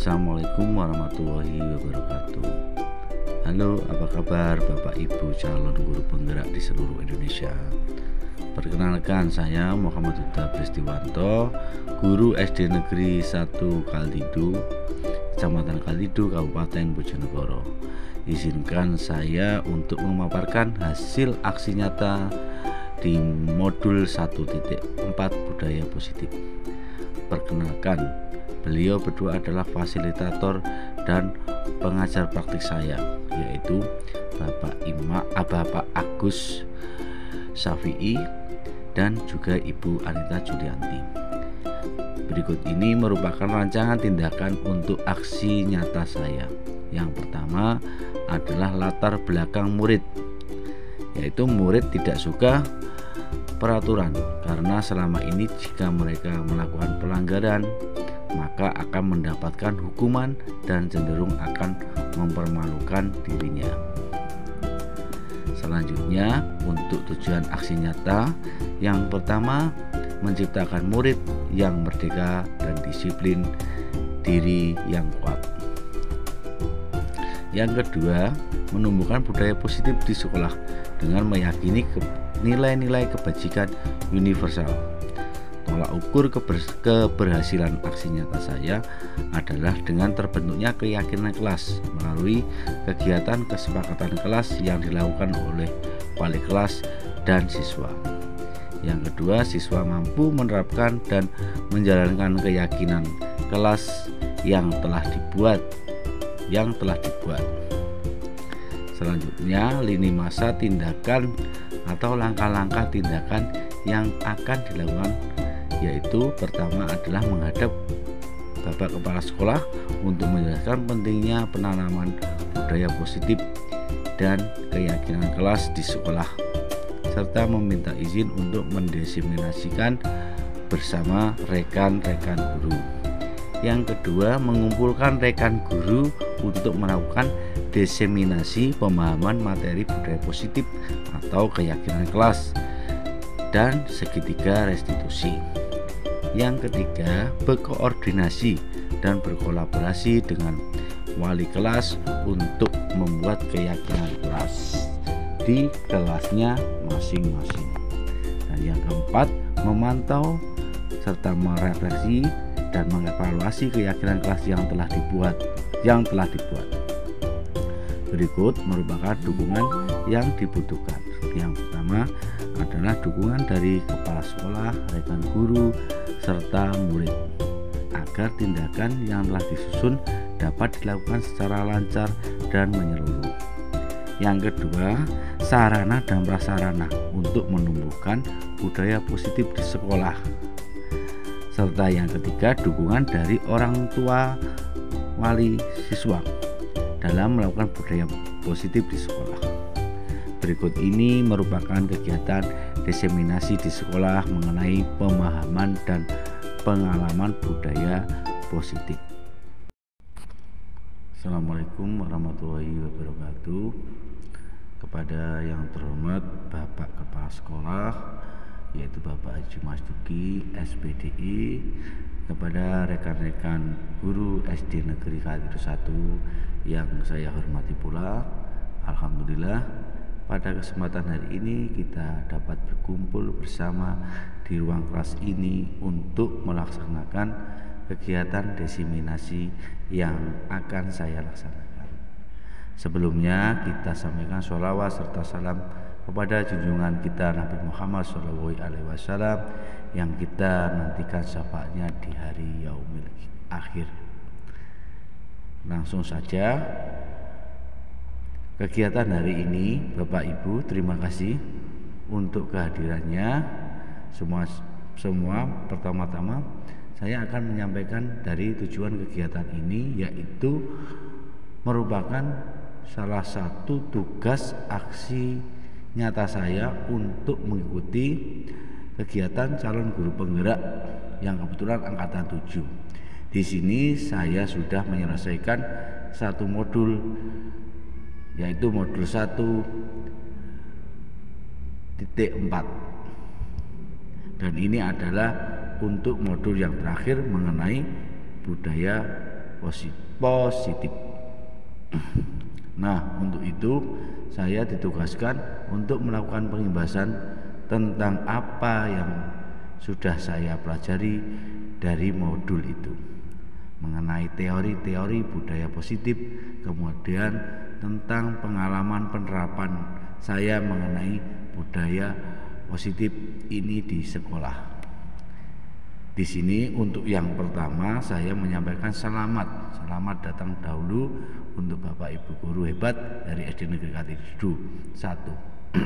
Assalamualaikum warahmatullahi wabarakatuh. Halo, apa kabar Bapak Ibu calon guru penggerak di seluruh Indonesia? Perkenalkan, saya Muhammad Huda Pristiwanto, guru SD Negeri 1 Kaltidu, Kecamatan Kaltidu, Kabupaten Bojonegoro. Izinkan saya untuk memaparkan hasil aksi nyata di modul 1.4 budaya positif. Perkenalkan, beliau berdua adalah fasilitator dan pengajar praktik saya, yaitu Bapak Agus Syafi'i dan juga Ibu Anita Julianti. Berikut ini merupakan rancangan tindakan untuk aksi nyata saya. Yang pertama adalah latar belakang murid, yaitu murid tidak suka peraturan karena selama ini jika mereka melakukan pelanggaran maka akan mendapatkan hukuman dan cenderung akan mempermalukan dirinya. Selanjutnya, untuk tujuan aksi nyata, yang pertama menciptakan murid yang merdeka dan disiplin diri yang kuat. Yang kedua, menumbuhkan budaya positif di sekolah dengan meyakini nilai-nilai kebajikan universal. Tolak ukur keberhasilan aksi nyata saya adalah dengan terbentuknya keyakinan kelas melalui kegiatan kesepakatan kelas yang dilakukan oleh wali kelas dan siswa. Yang kedua, siswa mampu menerapkan dan menjalankan keyakinan kelas yang telah dibuat. Selanjutnya, lini masa tindakan atau langkah-langkah tindakan yang akan dilakukan, yaitu pertama adalah menghadap Bapak Kepala Sekolah untuk menjelaskan pentingnya penanaman budaya positif dan keyakinan kelas di sekolah, serta meminta izin untuk mendiseminasikan bersama rekan-rekan guru. Yang kedua, mengumpulkan rekan guru untuk melakukan diseminasi pemahaman materi budaya positif atau keyakinan kelas dan segitiga restitusi. Yang ketiga, berkoordinasi dan berkolaborasi dengan wali kelas untuk membuat keyakinan kelas di kelasnya masing-masing. Dan yang keempat, memantau serta merefleksi dan mengevaluasi keyakinan kelas yang telah dibuat. Berikut merupakan dukungan yang dibutuhkan. Yang pertama adalah dukungan dari kepala sekolah, rekan guru, serta murid agar tindakan yang telah disusun dapat dilakukan secara lancar dan menyeluruh. Yang kedua, sarana dan prasarana untuk menumbuhkan budaya positif di sekolah. Serta yang ketiga, dukungan dari orang tua wali siswa dalam melakukan budaya positif di sekolah. Berikut ini merupakan kegiatan diseminasi di sekolah mengenai pemahaman dan pengalaman budaya positif. Assalamualaikum warahmatullahi wabarakatuh. Kepada yang terhormat Bapak Kepala Sekolah, yaitu Bapak Haji Mas Duki, SPDI, kepada rekan-rekan guru SD Negeri Kaltidu 1 yang saya hormati pula, alhamdulillah pada kesempatan hari ini kita dapat berkumpul bersama di ruang kelas ini untuk melaksanakan kegiatan diseminasi yang akan saya laksanakan. Sebelumnya kita sampaikan sholawat serta salam kepada junjungan kita Nabi Muhammad SAW yang kita nantikan syafaatnya di hari yaumil akhir. Langsung saja kegiatan hari ini, Bapak Ibu, terima kasih untuk kehadirannya. Semua pertama-tama saya akan menyampaikan dari tujuan kegiatan ini, yaitu merupakan salah satu tugas aksi nyata saya untuk mengikuti kegiatan calon guru penggerak yang kebetulan angkatan 7. Di sini saya sudah menyelesaikan satu modul, yaitu modul 1.4, dan ini adalah untuk modul yang terakhir mengenai budaya positif. Nah, untuk itu saya ditugaskan untuk melakukan pengimbasan tentang apa yang sudah saya pelajari dari modul itu, mengenai teori-teori budaya positif, kemudian tentang pengalaman penerapan saya mengenai budaya positif ini di sekolah. Di sini untuk yang pertama saya menyampaikan selamat datang dahulu untuk Bapak Ibu guru hebat dari SD Negeri Kartini 1.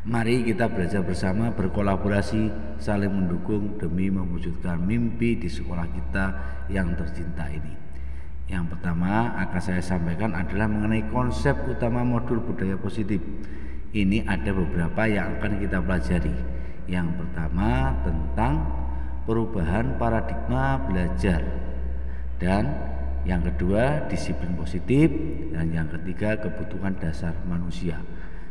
Mari kita belajar bersama, berkolaborasi, saling mendukung demi mewujudkan mimpi di sekolah kita yang tercinta ini. Yang pertama akan saya sampaikan adalah mengenai konsep utama modul budaya positif. Ini ada beberapa yang akan kita pelajari. Yang pertama tentang perubahan paradigma belajar, dan yang kedua disiplin positif, dan yang ketiga kebutuhan dasar manusia.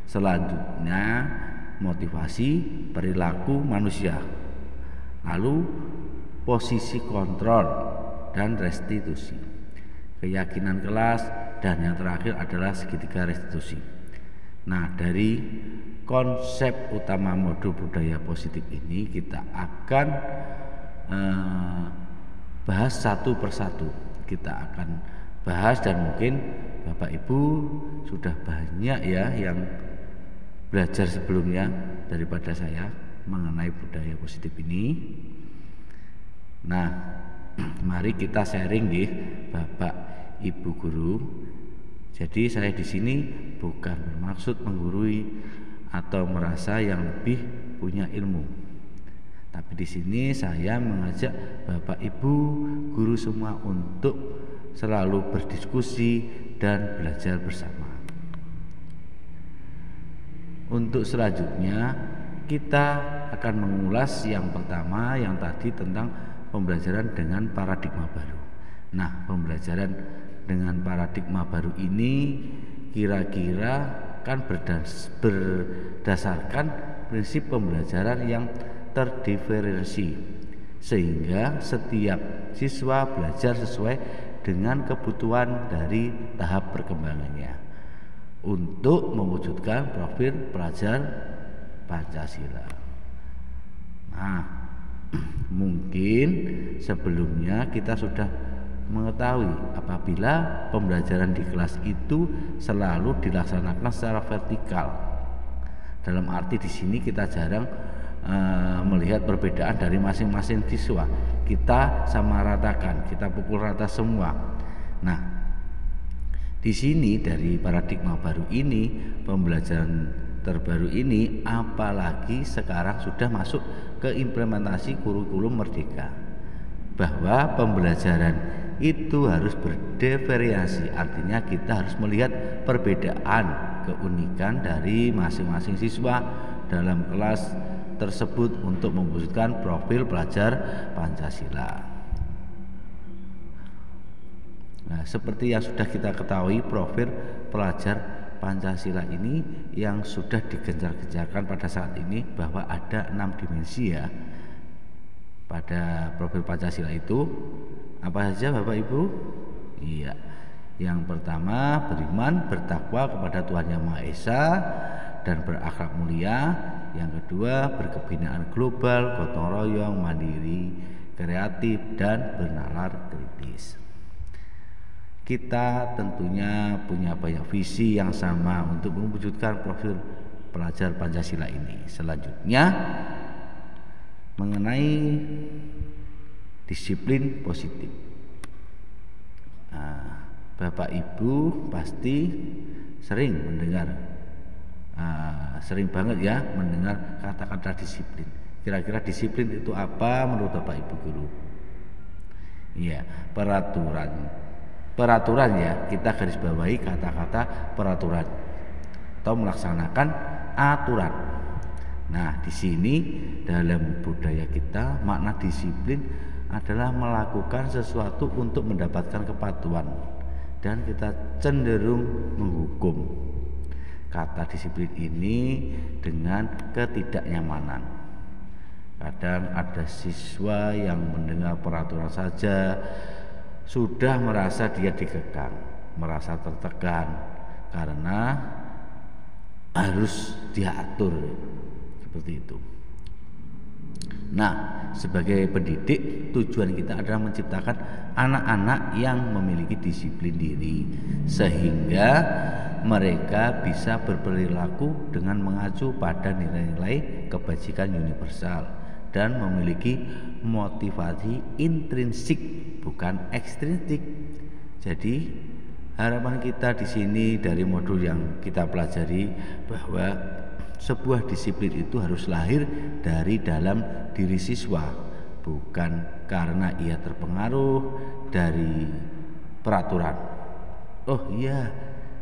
Selanjutnya motivasi perilaku manusia, lalu posisi kontrol dan restitusi, keyakinan kelas, dan yang terakhir adalah segitiga restitusi. Nah, dari konsep utama modul budaya positif ini kita akan bahas satu persatu. Kita akan bahas, dan mungkin Bapak Ibu sudah banyak ya yang belajar sebelumnya daripada saya mengenai budaya positif ini. Nah, mari kita sharing nih Bapak Ibu guru. Jadi saya di sini bukan bermaksud menggurui atau merasa yang lebih punya ilmu. Tapi di sini saya mengajak Bapak Ibu guru semua untuk selalu berdiskusi dan belajar bersama. Untuk selanjutnya kita akan mengulas yang pertama yang tadi tentang pembelajaran dengan paradigma baru. Nah, pembelajaran dengan paradigma baru ini kira-kira kan berdasarkan prinsip pembelajaran yang terdiferensiasi, sehingga setiap siswa belajar sesuai dengan kebutuhan dari tahap perkembangannya untuk mewujudkan profil pelajar Pancasila. Nah, mungkin sebelumnya kita sudah mengetahui apabila pembelajaran di kelas itu selalu dilaksanakan secara vertikal. Dalam arti di sini kita jarang melihat perbedaan dari masing-masing siswa. Kita sama ratakan, kita pukul rata semua. Nah, di sini dari paradigma baru ini, pembelajaran terbaru ini, apalagi sekarang sudah masuk ke implementasi kurikulum merdeka, bahwa pembelajaran itu harus berdiveriasi. Artinya kita harus melihat perbedaan, keunikan dari masing-masing siswa dalam kelas tersebut untuk mewujudkan profil pelajar Pancasila. Nah, seperti yang sudah kita ketahui, profil pelajar Pancasila ini yang sudah digencar-gencarkan pada saat ini, bahwa ada 6 dimensi ya pada profil Pancasila itu. Apa saja Bapak Ibu? Iya. Yang pertama, beriman, bertakwa kepada Tuhan Yang Maha Esa dan berakhlak mulia. Yang kedua, berkebinaan global, gotong royong, mandiri, kreatif, dan bernalar kritis. Kita tentunya punya banyak visi yang sama untuk mewujudkan profil pelajar Pancasila ini. Selanjutnya, mengenai disiplin positif. Nah, Bapak Ibu pasti sering mendengar, sering banget ya mendengar kata-kata disiplin. Kira-kira disiplin itu apa menurut Bapak Ibu guru? Iya, peraturan ya, kita garis bawahi kata-kata peraturan atau melaksanakan aturan. Nah, di sini dalam budaya kita makna disiplin adalah melakukan sesuatu untuk mendapatkan kepatuhan, dan kita cenderung menghukum. Kata disiplin ini dengan ketidaknyamanan. Kadang ada siswa yang mendengar peraturan saja sudah merasa dia dikekang, merasa tertekan karena harus diatur seperti itu. Nah, sebagai pendidik tujuan kita adalah menciptakan anak-anak yang memiliki disiplin diri sehingga mereka bisa berperilaku dengan mengacu pada nilai-nilai kebajikan universal dan memiliki motivasi intrinsik bukan ekstrinsik. Jadi harapan kita di sini dari modul yang kita pelajari bahwa sebuah disiplin itu harus lahir dari dalam diri siswa, bukan karena ia terpengaruh dari peraturan. Oh iya,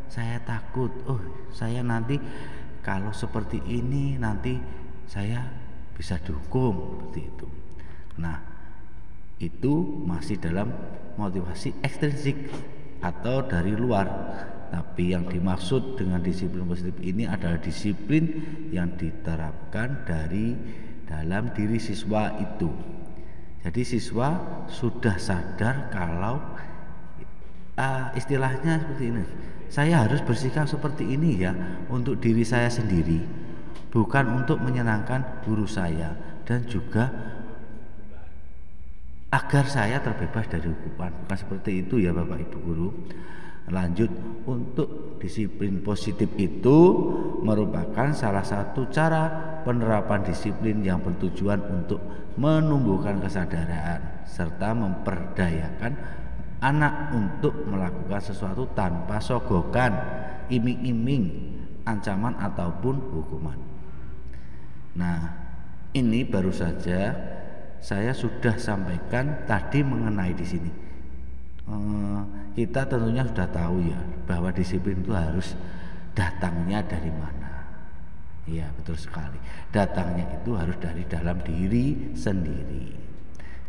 saya takut. Oh, saya nanti kalau seperti ini nanti saya bisa dihukum seperti itu. Nah, itu masih dalam motivasi ekstrinsik atau dari luar. Tapi yang dimaksud dengan disiplin positif ini adalah disiplin yang diterapkan dari dalam diri siswa itu. Jadi siswa sudah sadar kalau istilahnya seperti ini. Saya harus bersikap seperti ini ya untuk diri saya sendiri, bukan untuk menyenangkan guru saya dan juga agar saya terbebas dari hukuman. Bukan seperti itu ya Bapak Ibu guru. Lanjut, untuk disiplin positif itu merupakan salah satu cara penerapan disiplin yang bertujuan untuk menumbuhkan kesadaran serta memperdayakan anak untuk melakukan sesuatu tanpa sogokan, iming-iming, ancaman ataupun hukuman. Nah, ini baru saja saya sudah sampaikan tadi mengenai di sini. Kita tentunya sudah tahu ya bahwa disiplin itu harus datangnya dari mana. Iya, betul sekali. Datangnya itu harus dari dalam diri sendiri.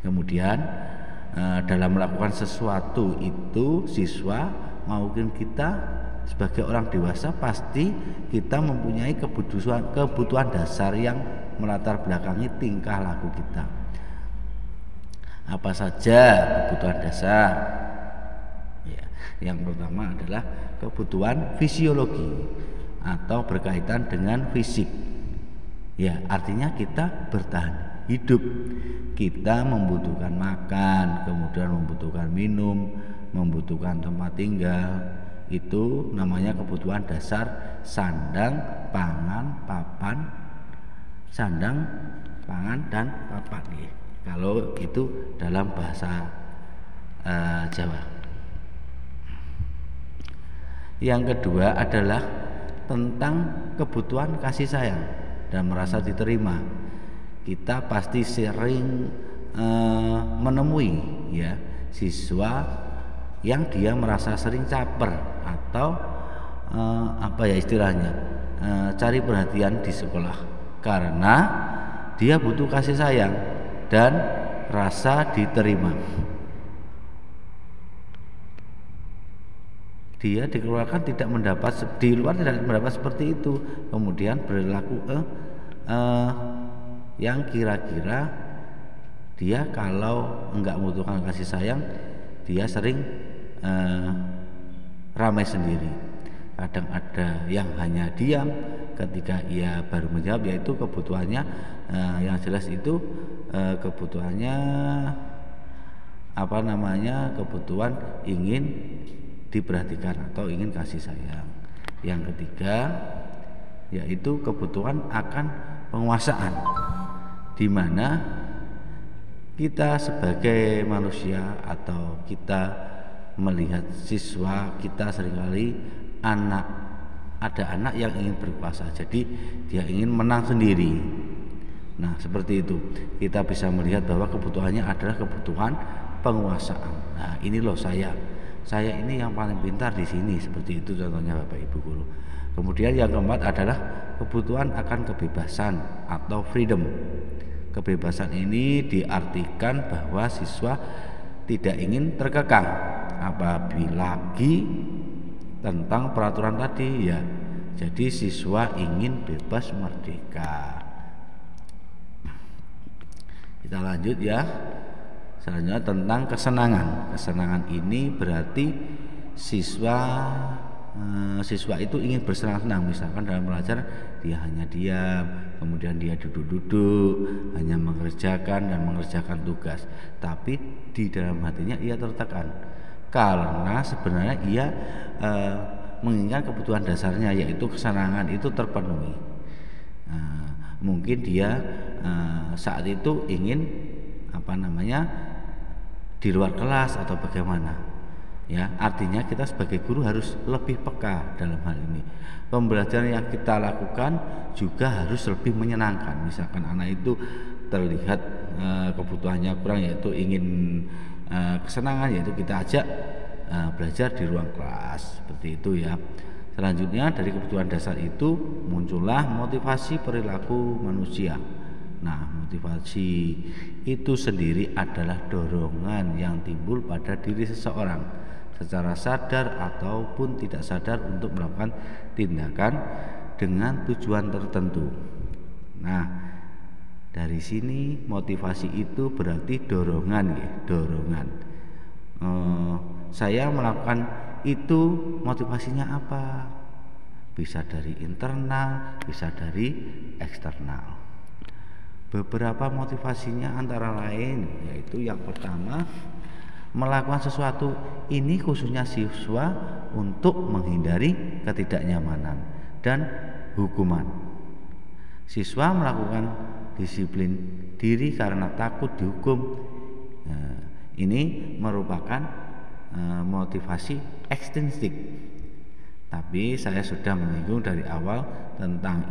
Kemudian dalam melakukan sesuatu itu siswa maupun kita sebagai orang dewasa pasti kita mempunyai kebutuhan dasar yang melatar belakangi tingkah laku kita. Apa saja kebutuhan dasar? Ya, yang pertama adalah kebutuhan fisiologi atau berkaitan dengan fisik. Ya, artinya kita bertahan hidup. Kita membutuhkan makan, kemudian membutuhkan minum, membutuhkan tempat tinggal. Itu namanya kebutuhan dasar sandang, pangan, papan. Sandang, pangan dan papan ya. Kalau itu dalam bahasa Jawa. Yang kedua adalah tentang kebutuhan kasih sayang dan merasa diterima. Kita pasti sering menemui ya siswa yang dia merasa sering caper atau apa ya istilahnya cari perhatian di sekolah karena dia butuh kasih sayang dan rasa diterima. Dia dikeluarkan tidak mendapat di luar tidak mendapat seperti itu, kemudian berlaku yang kira-kira dia kalau enggak membutuhkan kasih sayang dia sering ramai sendiri. Kadang ada yang hanya diam ketika ia baru menjawab, yaitu kebutuhannya yang jelas itu kebutuhannya kebutuhan ingin diperhatikan atau ingin kasih sayang. Yang ketiga yaitu kebutuhan akan penguasaan, di mana kita sebagai manusia atau kita melihat siswa kita seringkali ada anak yang ingin berkuasa, jadi dia ingin menang sendiri. Nah seperti itu kita bisa melihat bahwa kebutuhannya adalah kebutuhan penguasaan. Nah ini loh saya ini yang paling pintar di sini, seperti itu contohnya Bapak Ibu guru. Kemudian yang keempat adalah kebutuhan akan kebebasan atau freedom. Kebebasan ini diartikan bahwa siswa tidak ingin terkekang apabila lagi tentang peraturan tadi ya. Jadi siswa ingin bebas merdeka. Kita lanjut ya. Selanjutnya tentang kesenangan. Kesenangan ini berarti siswa itu ingin bersenang-senang. Misalkan dalam belajar dia hanya diam, kemudian dia duduk-duduk, hanya mengerjakan tugas. Tapi di dalam hatinya ia tertekan karena sebenarnya ia menginginkan kebutuhan dasarnya, yaitu kesenangan itu terpenuhi. Mungkin dia saat itu ingin di luar kelas atau bagaimana. Ya, artinya kita sebagai guru harus lebih peka dalam hal ini. Pembelajaran yang kita lakukan juga harus lebih menyenangkan. Misalkan anak itu terlihat kebutuhannya kurang, yaitu ingin kesenangan, yaitu kita ajak belajar di ruang kelas, seperti itu ya. Selanjutnya dari kebutuhan dasar itu muncullah motivasi perilaku manusia. Nah, motivasi itu sendiri adalah dorongan yang timbul pada diri seseorang secara sadar ataupun tidak sadar untuk melakukan tindakan dengan tujuan tertentu. Nah, dari sini motivasi itu berarti dorongan ya, dorongan. Saya melakukan itu motivasinya apa? Bisa dari internal, bisa dari eksternal. Beberapa motivasinya antara lain yaitu yang pertama, melakukan sesuatu ini khususnya siswa untuk menghindari ketidaknyamanan dan hukuman. Siswa melakukan disiplin diri karena takut dihukum. Ini merupakan motivasi ekstrinsik. Tapi saya sudah menyinggung dari awal tentang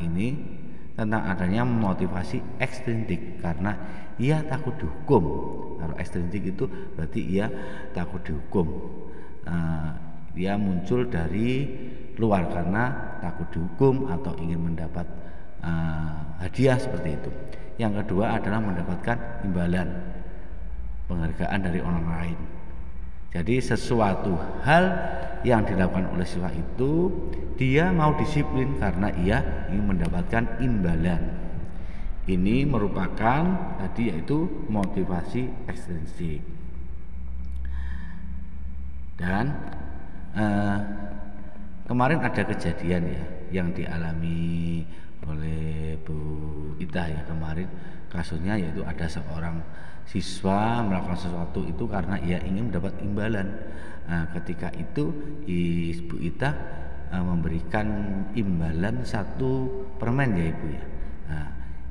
adanya motivasi ekstrinsik karena ia takut dihukum. Kalau ekstrinsik itu berarti ia takut dihukum. Dia muncul dari luar karena takut dihukum atau ingin mendapat hadiah, seperti itu. Yang kedua adalah mendapatkan imbalan, penghargaan dari orang lain. Jadi sesuatu hal yang dilakukan oleh siswa itu dia mau disiplin karena ia ingin mendapatkan imbalan. Ini merupakan tadi yaitu motivasi ekstrinsik. Dan kemarin ada kejadian ya yang dialami oleh Bu Ita ya kemarin, kasusnya yaitu ada seorang siswa melakukan sesuatu itu karena ia ingin mendapat imbalan. Ketika itu Ibu Ita memberikan imbalan 1 permen ya Ibu ya.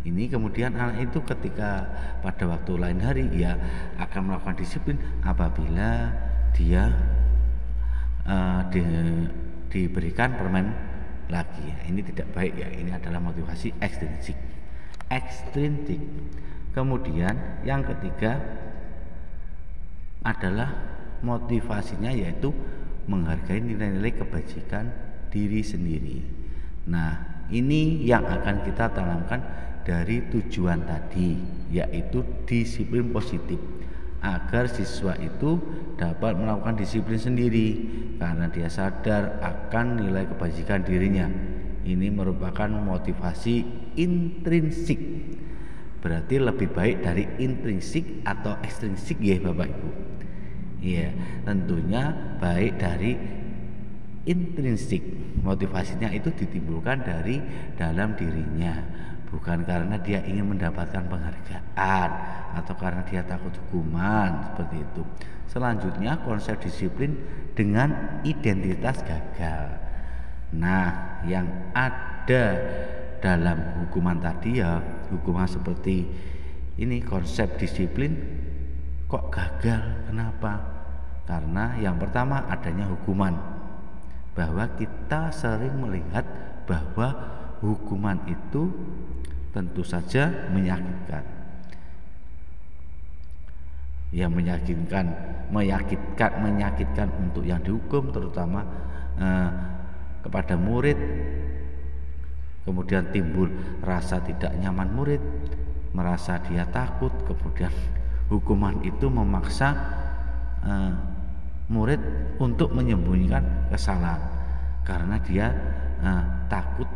Ini kemudian anak itu ketika pada waktu lain hari ia akan melakukan disiplin apabila dia diberikan permen lagi. Ini tidak baik ya. Ini adalah motivasi ekstrinsik. Kemudian yang ketiga adalah motivasinya yaitu menghargai nilai-nilai kebajikan diri sendiri. Nah, ini yang akan kita tanamkan dari tujuan tadi, yaitu disiplin positif, agar siswa itu dapat melakukan disiplin sendiri karena dia sadar akan nilai kebajikan dirinya. Ini merupakan motivasi intrinsik. Berarti lebih baik dari intrinsik atau ekstrinsik ya Bapak Ibu. Iya, tentunya baik dari intrinsik. Motivasinya itu ditimbulkan dari dalam dirinya, bukan karena dia ingin mendapatkan penghargaan atau karena dia takut hukuman, seperti itu. Selanjutnya konsep disiplin dengan identitas gagal. Nah, yang ada dalam hukuman tadi ya, hukuman seperti ini, konsep disiplin kok gagal. Kenapa? Karena yang pertama adanya hukuman, bahwa kita sering melihat bahwa hukuman itu tentu saja menyakitkan. Ya, menyakitkan untuk yang dihukum, terutama kepada murid. Kemudian timbul rasa tidak nyaman murid, merasa dia takut. Kemudian hukuman itu memaksa murid untuk menyembunyikan kesalahan karena dia takut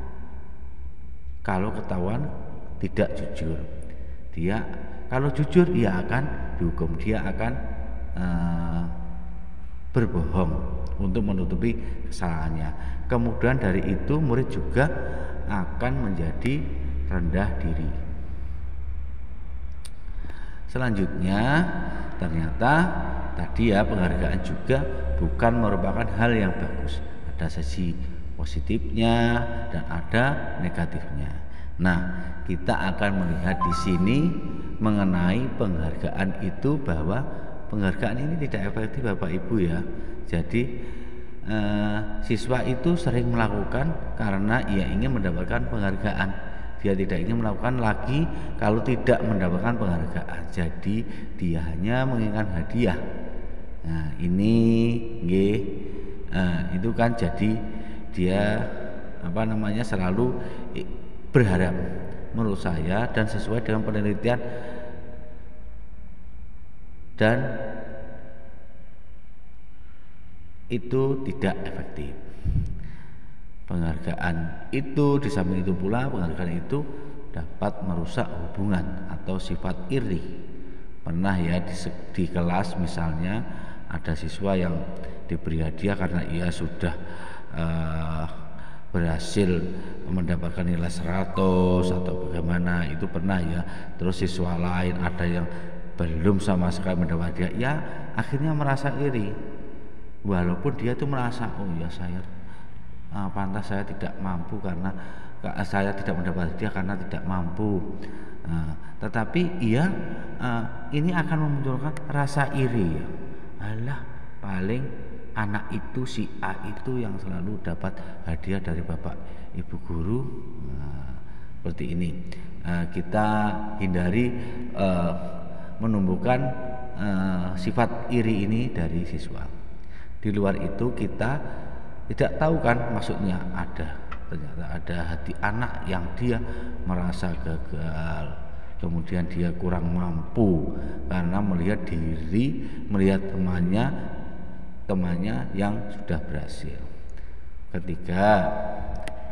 kalau ketahuan tidak jujur. Dia Kalau jujur ia akan dihukum, dia akan berbohong untuk menutupi kesalahannya. Kemudian dari itu murid juga akan menjadi rendah diri. Selanjutnya ternyata tadi ya, penghargaan juga bukan merupakan hal yang bagus. Ada sisi positifnya dan ada negatifnya. Nah, kita akan melihat di sini mengenai penghargaan itu, bahwa penghargaan ini tidak efektif Bapak Ibu ya. Jadi siswa itu sering melakukan karena ia ingin mendapatkan penghargaan. Dia tidak ingin melakukan lagi kalau tidak mendapatkan penghargaan. Jadi dia hanya menginginkan hadiah. Nah, ini itu kan jadi dia selalu berharap, menurut saya dan sesuai dengan penelitian dan itu tidak efektif. Penghargaan itu, di samping itu pula penghargaan itu dapat merusak hubungan atau sifat iri. Pernah ya di kelas misalnya ada siswa yang diberi hadiah karena ia sudah berhasil mendapatkan nilai 100 atau bagaimana, itu pernah ya. Terus siswa lain ada yang belum sama sekali mendapat hadiah, ya akhirnya merasa iri, walaupun dia itu merasa, oh ya saya pantas, saya tidak mampu karena saya tidak mendapat hadiah karena tidak mampu. Tetapi ia ini akan memunculkan rasa iri. Alah, paling anak itu, si A itu yang selalu dapat hadiah dari bapak ibu guru. Seperti ini. Kita hindari menumbuhkan sifat iri ini dari siswa. Di luar itu kita tidak tahu kan, maksudnya ternyata ada hati anak yang dia merasa gagal, kemudian dia kurang mampu karena melihat temannya yang sudah berhasil. Ketiga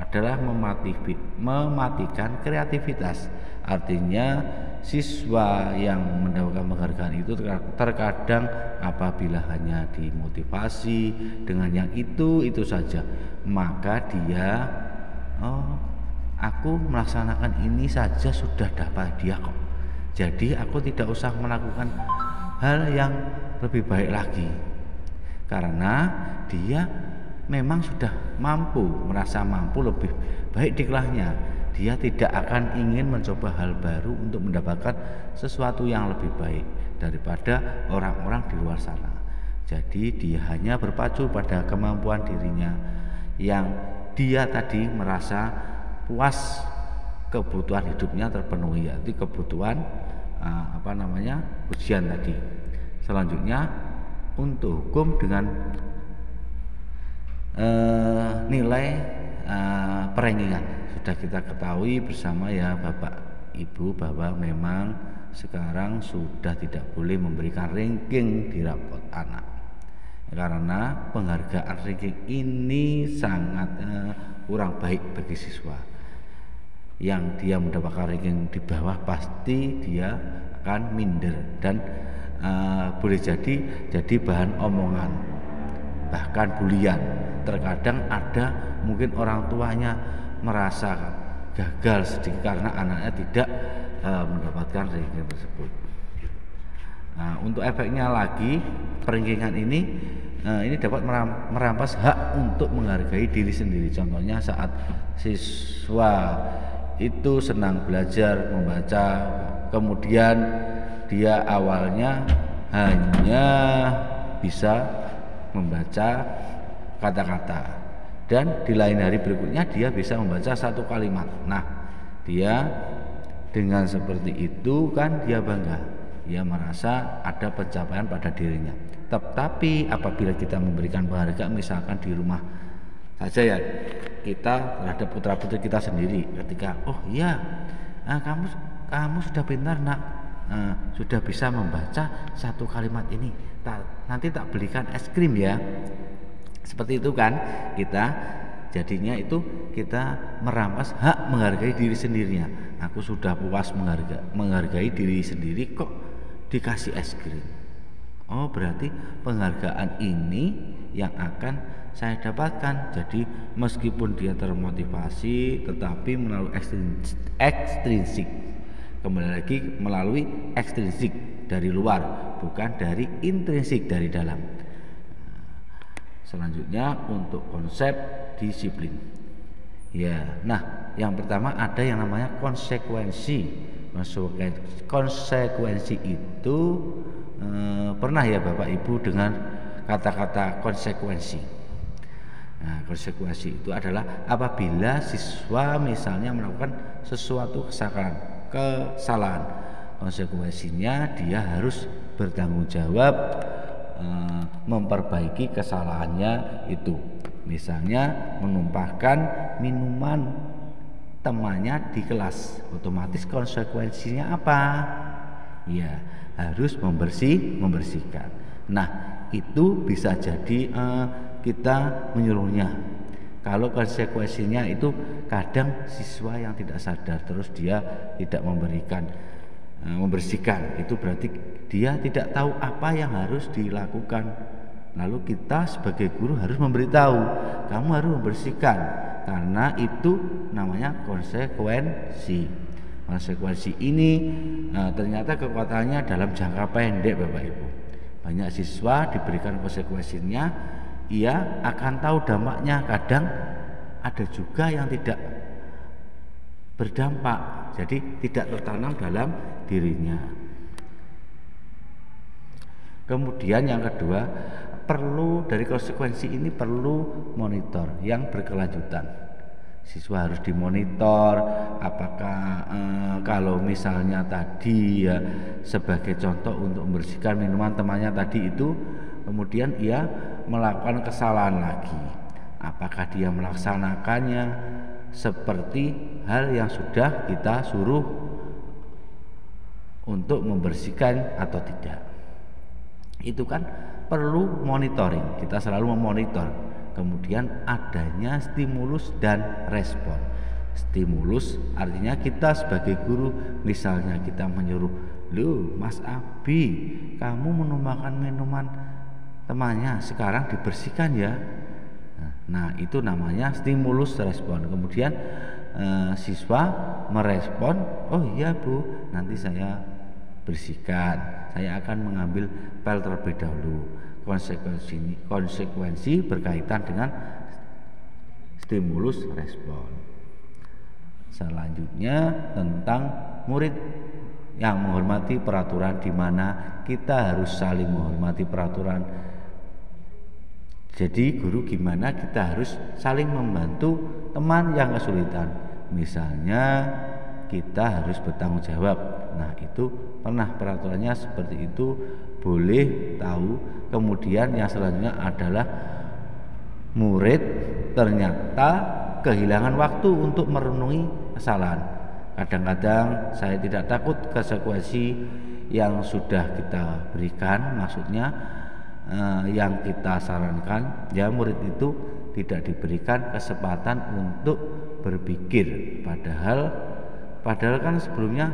adalah mematikan kreativitas. Artinya siswa yang mendapatkan penghargaan itu terkadang apabila hanya dimotivasi dengan yang itu saja, maka dia aku melaksanakan ini saja sudah dapat hadiah kok, jadi aku tidak usah melakukan hal yang lebih baik lagi, karena dia memang sudah mampu, merasa mampu lebih baik di kelasnya. Dia tidak akan ingin mencoba hal baru untuk mendapatkan sesuatu yang lebih baik daripada orang-orang di luar sana. Jadi dia hanya berpacu pada kemampuan dirinya yang dia tadi merasa puas, kebutuhan hidupnya terpenuhi, yaitu kebutuhan ujian tadi. Selanjutnya untuk hukum dengan nilai perenggingan. Sudah kita ketahui bersama ya Bapak Ibu bahwa memang sekarang sudah tidak boleh memberikan ranking di rapot anak, karena penghargaan ranking ini sangat kurang baik bagi siswa. Yang dia mendapatkan ranking di bawah pasti dia akan minder dan boleh jadi bahan omongan, bahkan bulian. Terkadang ada mungkin orang tuanya merasa gagal sedikit karena anaknya tidak mendapatkan ranking tersebut. Nah, untuk efeknya lagi, perenggingan ini dapat merampas hak untuk menghargai diri sendiri. Contohnya saat siswa itu senang belajar membaca, kemudian dia awalnya hanya bisa membaca kata-kata, dan di lain hari berikutnya dia bisa membaca satu kalimat. Nah, dia dengan seperti itu kan dia bangga, dia merasa ada pencapaian pada dirinya. Tetapi apabila kita memberikan penghargaan misalkan di rumah saja ya, kita terhadap putra-putri kita sendiri, ketika oh iya kamu sudah pintar nak, sudah bisa membaca satu kalimat ini, nanti tak belikan es krim ya. Seperti itu kan kita. jadinya itu kita merampas hak menghargai diri sendirinya. Aku sudah puas menghargai diri sendiri kok dikasih es krim. Oh, berarti penghargaan ini yang akan saya dapatkan. Jadi meskipun dia termotivasi, tetapi melalui ekstrinsik. Kembali lagi melalui ekstrinsik dari luar, bukan dari intrinsik dari dalam. Selanjutnya untuk konsep disiplin. Ya, nah yang pertama ada yang namanya konsekuensi. Konsekuensi itu pernah ya Bapak Ibu dengar kata-kata konsekuensi. Nah, konsekuensi itu adalah apabila siswa misalnya melakukan sesuatu kesalahan, konsekuensinya dia harus bertanggung jawab memperbaiki kesalahannya itu. Misalnya menumpahkan minuman temannya di kelas, otomatis konsekuensinya apa? Ya, harus membersihkan. Nah, itu bisa jadi kita menyuruhnya. Kalau konsekuensinya itu kadang siswa yang tidak sadar terus dia tidak membersihkan, itu berarti dia tidak tahu apa yang harus dilakukan. Lalu kita sebagai guru harus memberitahu, kamu harus membersihkan, karena itu namanya konsekuensi. Konsekuensi ini ternyata kekuatannya dalam jangka pendek Bapak Ibu. Banyak siswa diberikan konsekuensinya, ia akan tahu dampaknya. Kadang ada juga yang tidak berdampak, jadi tidak tertanam dalam dirinya. Kemudian yang kedua, dari konsekuensi ini perlu monitor yang berkelanjutan. Siswa harus dimonitor apakah kalau misalnya tadi ya sebagai contoh untuk membersihkan minuman temannya tadi itu, kemudian ia melakukan kesalahan lagi, apakah dia melaksanakannya seperti hal yang sudah kita suruh untuk membersihkan atau tidak. Itu kan perlu monitoring, kita selalu memonitor. Kemudian adanya stimulus dan respon. Stimulus artinya kita sebagai guru, misalnya kita menyuruh, "Loh Mas Abi, kamu menumpahkan minuman temannya, sekarang dibersihkan ya." Nah, itu namanya stimulus respon. Kemudian siswa merespon, "Oh iya Bu, nanti saya bersihkan, saya akan mengambil pel terlebih dahulu." Konsekuensi berkaitan dengan stimulus respon. Selanjutnya tentang murid yang menghormati peraturan, di mana kita harus saling menghormati peraturan. Jadi guru gimana kita harus saling membantu teman yang kesulitan. Misalnya kita harus bertanggung jawab. Nah, itu pernah peraturannya seperti itu, boleh tahu. Kemudian yang selanjutnya adalah murid ternyata kehilangan waktu untuk merenungi kesalahan. Kadang-kadang saya tidak takut konsekuensi yang sudah kita berikan, maksudnya yang kita sarankan, ya murid itu tidak diberikan kesempatan untuk berpikir. Padahal kan sebelumnya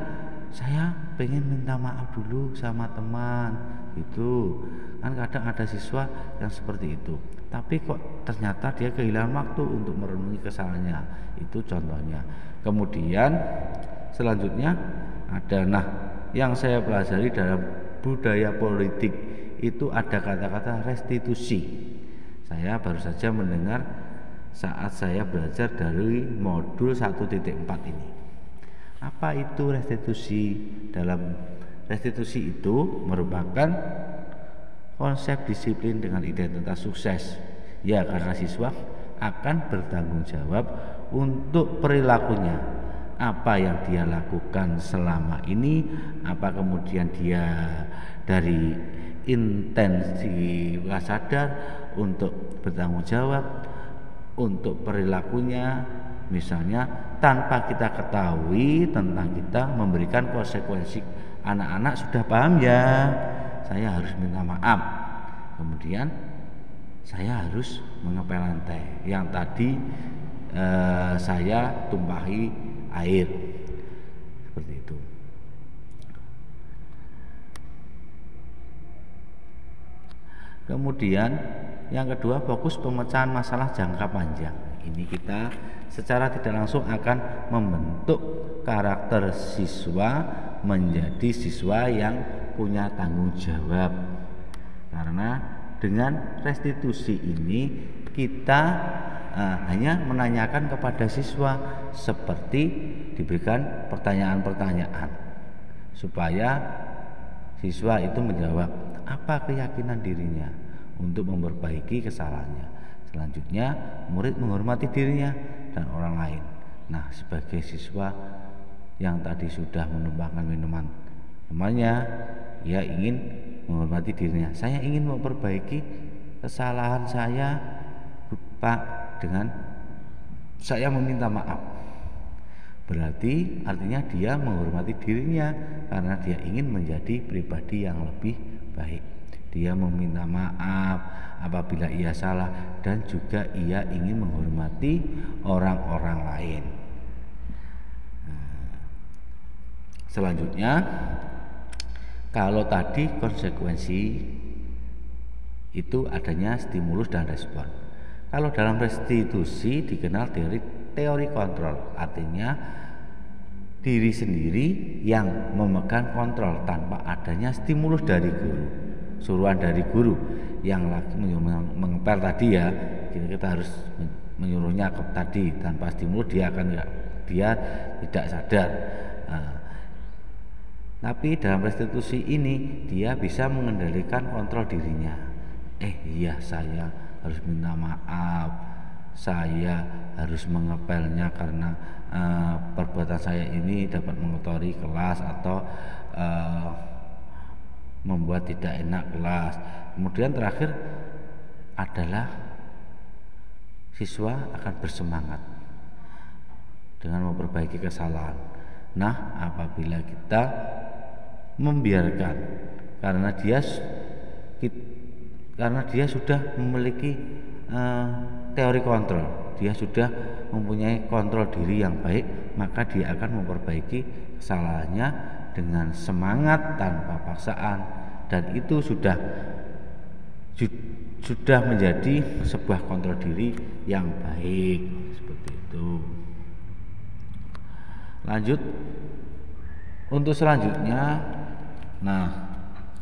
saya pengen minta maaf dulu sama teman, itu kan kadang ada siswa yang seperti itu, tapi kok ternyata dia kehilangan waktu untuk merenungi kesalahannya. Itu contohnya. Kemudian selanjutnya ada, yang saya pelajari dalam budaya politik itu ada kata-kata restitusi. Saya baru saja mendengar saat saya belajar dari modul 1.4 ini. Apa itu restitusi? Dalam restitusi itu merupakan konsep disiplin dengan identitas sukses. Ya, karena siswa akan bertanggung jawab untuk perilakunya. Apa yang dia lakukan selama ini, apa kemudian dia dari intensi sadar untuk bertanggung jawab untuk perilakunya. Misalnya tanpa kita ketahui tentang kita memberikan konsekuensi, anak-anak sudah paham ya, saya harus minta maaf. Kemudian saya harus mengepel lantai yang tadi saya tumpahi air, seperti itu. Kemudian yang kedua, fokus pemecahan masalah jangka panjang. Ini kita secara tidak langsung akan membentuk karakter siswa menjadi siswa yang punya tanggung jawab. Karena dengan restitusi ini kita hanya menanyakan kepada siswa seperti diberikan pertanyaan-pertanyaan supaya siswa itu menjawab apa keyakinan dirinya untuk memperbaiki kesalahannya. Selanjutnya, murid menghormati dirinya dan orang lain. Nah, sebagai siswa yang tadi sudah menumpahkan minuman temannya, ia ingin menghormati dirinya. Saya ingin memperbaiki kesalahan saya, Pak, dengan saya meminta maaf. Berarti artinya dia menghormati dirinya karena dia ingin menjadi pribadi yang lebih baik. Dia meminta maaf apabila ia salah dan juga ia ingin menghormati orang-orang lain. Selanjutnya, kalau tadi konsekuensi itu adanya stimulus dan respon. Kalau dalam restitusi dikenal dari teori kontrol, artinya diri sendiri yang memegang kontrol tanpa adanya stimulus dari guru, suruhan dari guru yang lagi mengepel tadi ya, kita harus menyuruhnya tadi tanpa stimulus dia tidak sadar. Tapi dalam restitusi ini dia bisa mengendalikan kontrol dirinya. Iya, saya harus minta maaf, saya harus mengepelnya karena perbuatan saya ini dapat mengotori kelas atau membuat tidak enak kelas. Kemudian terakhir adalah siswa akan bersemangat dengan memperbaiki kesalahan. Nah, apabila kita membiarkan karena dia sudah memiliki teori kontrol, dia sudah mempunyai kontrol diri yang baik, maka dia akan memperbaiki kesalahannya dengan semangat tanpa paksaan, dan itu sudah menjadi sebuah kontrol diri yang baik, seperti itu. Lanjut untuk selanjutnya, nah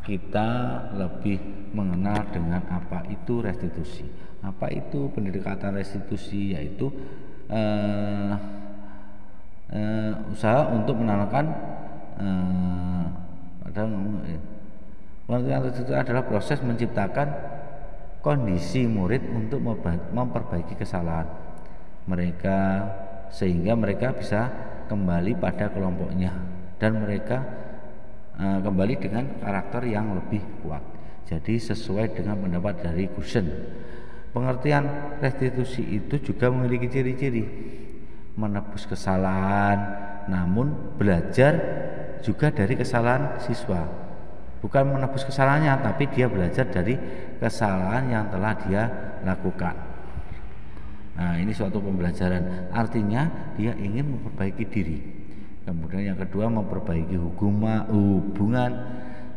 kita lebih mengenal dengan apa itu restitusi. Apa itu pendekatan restitusi? Yaitu usaha untuk menanamkan pengertian restitusi adalah proses menciptakan kondisi murid untuk memperbaiki kesalahan mereka sehingga mereka bisa kembali pada kelompoknya dan mereka kembali dengan karakter yang lebih kuat. Jadi sesuai dengan pendapat dari Gusen, pengertian restitusi itu juga memiliki ciri-ciri menebus kesalahan, namun belajar juga dari kesalahan siswa. Bukan menebus kesalahannya, tapi dia belajar dari kesalahan yang telah dia lakukan. Nah, ini suatu pembelajaran, artinya dia ingin memperbaiki diri. Kemudian yang kedua, memperbaiki hubungan.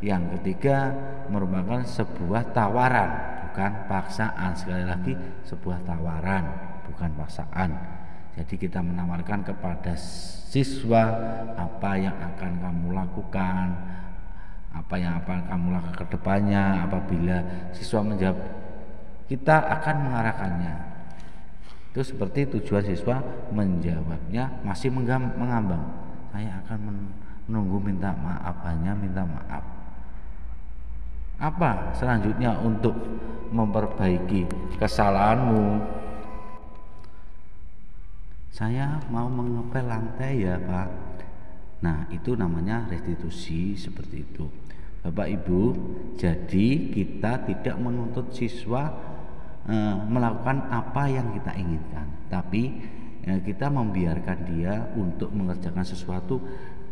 Yang ketiga, merupakan sebuah tawaran, bukan paksaan. Sekali lagi, sebuah tawaran, bukan paksaan. Jadi kita menawarkan kepada siswa apa yang akan kamu lakukan, apa yang akan kamu lakukan ke depannya. Apabila siswa menjawab, kita akan mengarahkannya. Itu seperti tujuan siswa menjawabnya masih mengambang. Saya akan menunggu minta maaf, hanya minta maaf. Apa selanjutnya untuk memperbaiki kesalahanmu? Saya mau mengepel lantai ya Pak. Nah, itu namanya restitusi, seperti itu Bapak Ibu. Jadi kita tidak menuntut siswa melakukan apa yang kita inginkan, tapi kita membiarkan dia untuk mengerjakan sesuatu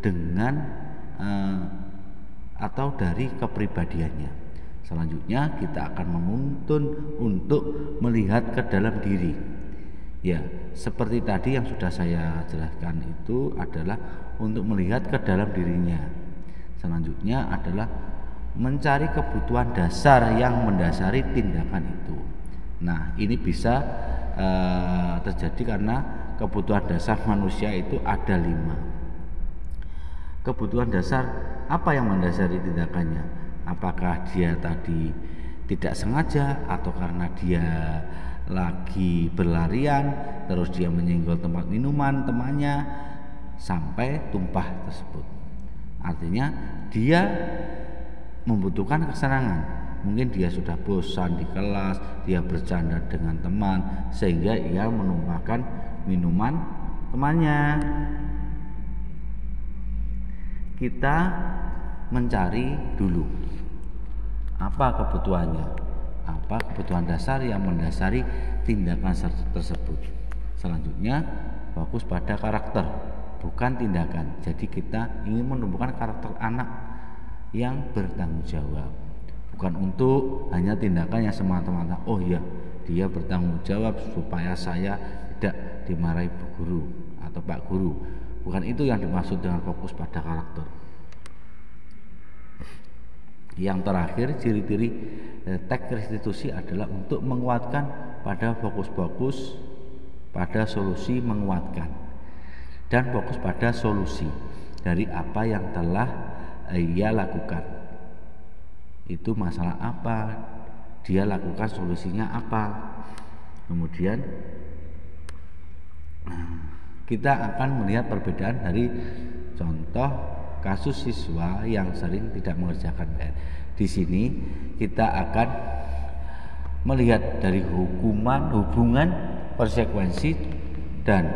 dengan atau dari kepribadiannya. Selanjutnya kita akan menuntun untuk melihat ke dalam diri. Ya, seperti tadi yang sudah saya jelaskan itu adalah untuk melihat ke dalam dirinya. Selanjutnya adalah mencari kebutuhan dasar yang mendasari tindakan itu. Nah, ini bisa terjadi karena kebutuhan dasar manusia itu ada 5. Kebutuhan dasar apa yang mendasari tindakannya? Apakah dia tadi tidak sengaja atau karena dia lagi berlarian terus dia menyenggol tempat minuman temannya sampai tumpah tersebut. Artinya dia membutuhkan kesenangan. Mungkin dia sudah bosan di kelas, dia bercanda dengan teman sehingga ia menumpahkan minuman temannya. Kita mencari dulu apa kebutuhannya, apa kebutuhan dasar yang mendasari tindakan tersebut. Selanjutnya fokus pada karakter, bukan tindakan. Jadi kita ingin menumbuhkan karakter anak yang bertanggung jawab, bukan untuk hanya tindakan yang semata-mata oh ya dia bertanggung jawab supaya saya tidak dimarahi Bu Guru atau Pak Guru. Bukan itu yang dimaksud dengan fokus pada karakter. Yang terakhir, ciri-ciri teks restitusi adalah untuk menguatkan pada fokus pada solusi, menguatkan dan fokus pada solusi dari apa yang telah ia lakukan. Itu masalah apa, dia lakukan solusinya apa. Kemudian kita akan melihat perbedaan dari contoh kasus siswa yang sering tidak mengerjakan PR. Di sini kita akan melihat dari hubungan konsekuensi dan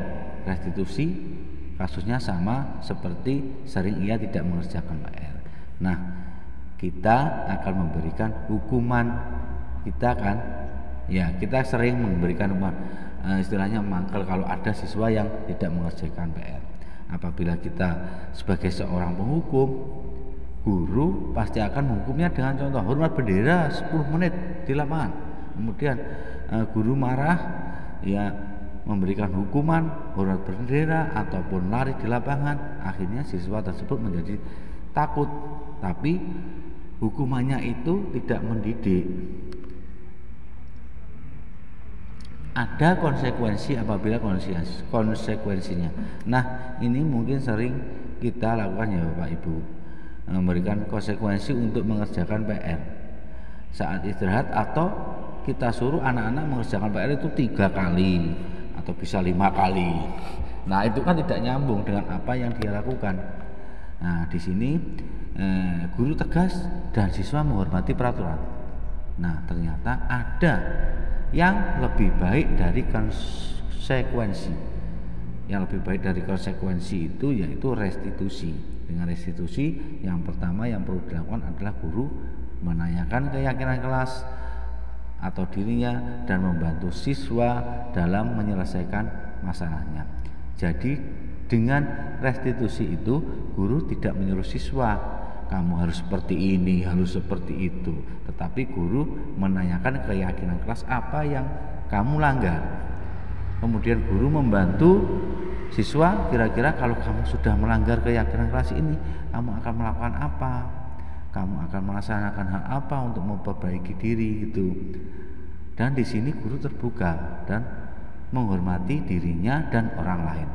restitusi. Kasusnya sama seperti sering ia tidak mengerjakan PR. Nah, kita akan memberikan hukuman. Kita sering memberikan hukuman, istilahnya mangkel kalau ada siswa yang tidak mengerjakan PR. Apabila kita sebagai seorang penghukum, guru pasti akan menghukumnya dengan contoh hormat bendera 10 menit di lapangan. Kemudian guru marah, ya memberikan hukuman hormat bendera ataupun lari di lapangan. Akhirnya siswa tersebut menjadi takut, tapi hukumannya itu tidak mendidik. Ada konsekuensi apabila konsekuensinya. Nah, ini mungkin sering kita lakukan ya Bapak Ibu, memberikan konsekuensi untuk mengerjakan PR saat istirahat, atau kita suruh anak-anak mengerjakan PR itu 3 kali atau bisa 5 kali. Nah, itu kan tidak nyambung dengan apa yang dia lakukan. Nah, di sini guru tegas dan siswa menghormati peraturan. Nah, ternyata ada yang lebih baik dari konsekuensi. Yang lebih baik dari konsekuensi itu yaitu restitusi. Dengan restitusi, yang pertama yang perlu dilakukan adalah guru menanyakan keyakinan kelas atau dirinya dan membantu siswa dalam menyelesaikan masalahnya. Jadi dengan restitusi itu guru tidak menyuruh siswa kamu harus seperti ini, harus seperti itu, tetapi guru menanyakan keyakinan kelas apa yang kamu langgar. Kemudian guru membantu siswa, kira-kira kalau kamu sudah melanggar keyakinan kelas ini, kamu akan melakukan apa, kamu akan melaksanakan hal apa untuk memperbaiki diri gitu. Dan di sini guru terbuka dan menghormati dirinya dan orang lain.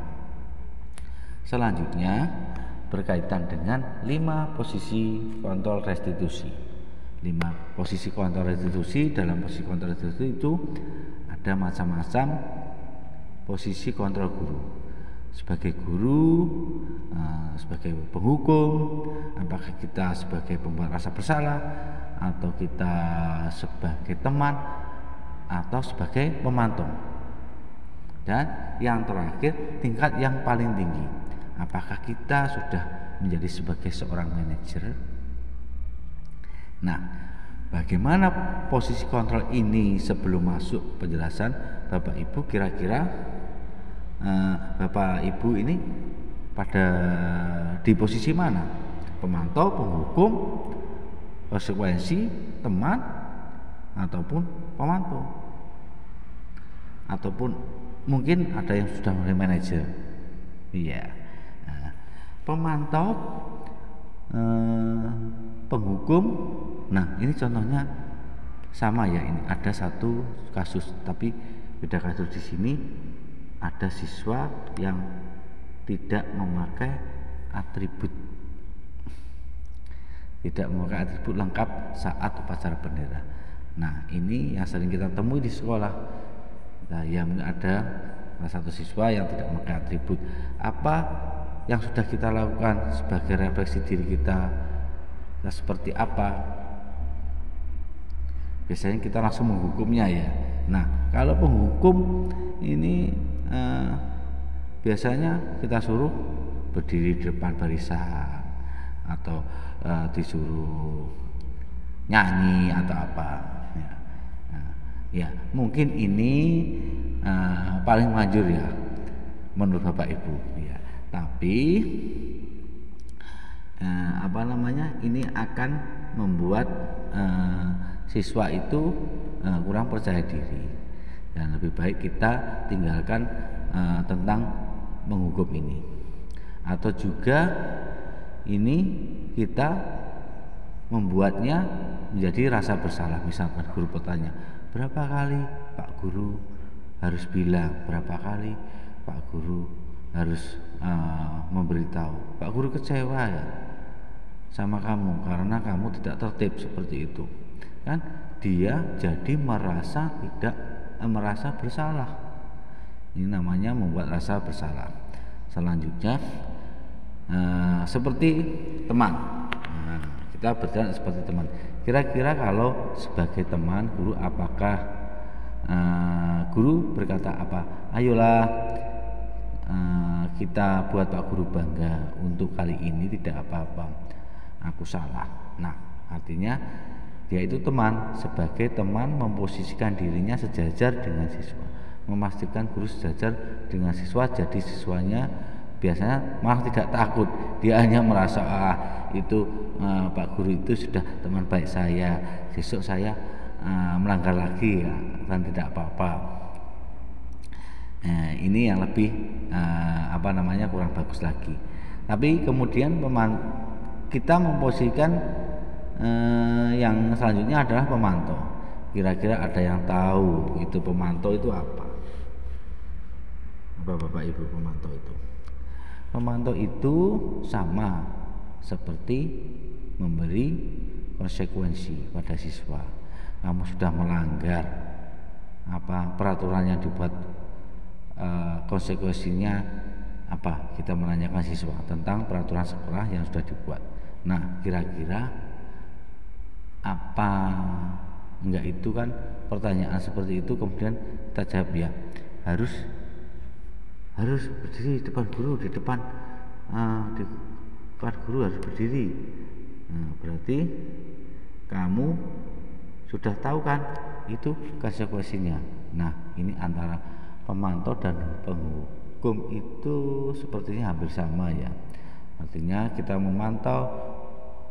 Selanjutnya berkaitan dengan 5 posisi kontrol restitusi. 5 posisi kontrol restitusi. Dalam posisi kontrol restitusi itu ada macam-macam posisi kontrol guru. Sebagai guru, sebagai penghukum, apakah kita sebagai pembuat rasa bersalah, atau kita sebagai teman, atau sebagai pemantau. Dan yang terakhir, tingkat yang paling tinggi, apakah kita sudah menjadi sebagai seorang manajer? Nah, bagaimana posisi kontrol ini sebelum masuk penjelasan Bapak Ibu? Kira-kira Bapak Ibu ini pada di posisi mana? Pemantau, penghukum, konsekuensi teman ataupun pemantau, ataupun mungkin ada yang sudah menjadi manajer. Iya. Nah, pemantau, penghukum. Nah, ini contohnya sama ya. Ini ada satu kasus, tapi beda kasus. Di sini ada siswa yang tidak memakai atribut lengkap saat upacara bendera. Nah, ini yang sering kita temui di sekolah. Nah, yang ada salah satu siswa yang tidak memakai atribut. Apa yang sudah kita lakukan sebagai refleksi diri kita? Nah, seperti apa? Biasanya kita langsung menghukumnya ya. Nah, kalau penghukum ini biasanya kita suruh berdiri di depan barisan, atau disuruh nyanyi atau apa ya. Ya, mungkin ini paling manjur ya menurut Bapak Ibu ya. Tapi ini akan membuat siswa itu kurang percaya diri, dan lebih baik kita tinggalkan tentang menghukum ini. Atau juga ini kita membuatnya menjadi rasa bersalah. Misalkan guru bertanya, berapa kali Pak Guru harus bilang, berapa kali Pak Guru harus memberitahu. Pak Guru kecewa ya sama kamu karena kamu tidak tertib seperti itu. Kan dia jadi merasa bersalah. Ini namanya membuat rasa bersalah. Selanjutnya seperti teman. Nah, kita berjalan seperti teman. Kira-kira kalau sebagai teman guru, apakah guru berkata apa? Ayolah kita buat Pak Guru bangga, untuk kali ini tidak apa-apa, aku salah. Nah, artinya dia itu teman. Sebagai teman memposisikan dirinya sejajar dengan siswa, memastikan guru sejajar dengan siswa. Jadi siswanya biasanya malah tidak takut, dia hanya merasa itu Pak Guru itu sudah teman baik saya, besok saya melanggar lagi ya, dan tidak apa-apa. Ini yang lebih kurang bagus lagi. Tapi kemudian kita memposisikan yang selanjutnya adalah pemantau. Kira-kira ada yang tahu itu pemantau itu apa? Bapak Ibu, pemantau itu? Pemantau itu sama seperti memberi konsekuensi pada siswa. Kamu sudah melanggar peraturan yang dibuat, konsekuensinya apa? Kita menanyakan siswa tentang peraturan sekolah yang sudah dibuat. Nah, kira-kira apa? Enggak, itu kan pertanyaan seperti itu, kemudian kita jawab ya, harus berdiri di depan guru, di depan guru harus berdiri. Nah, berarti kamu sudah tahu kan itu konsekuensinya. Nah, ini antara pemantau dan penghukum itu sepertinya hampir sama ya. Artinya kita memantau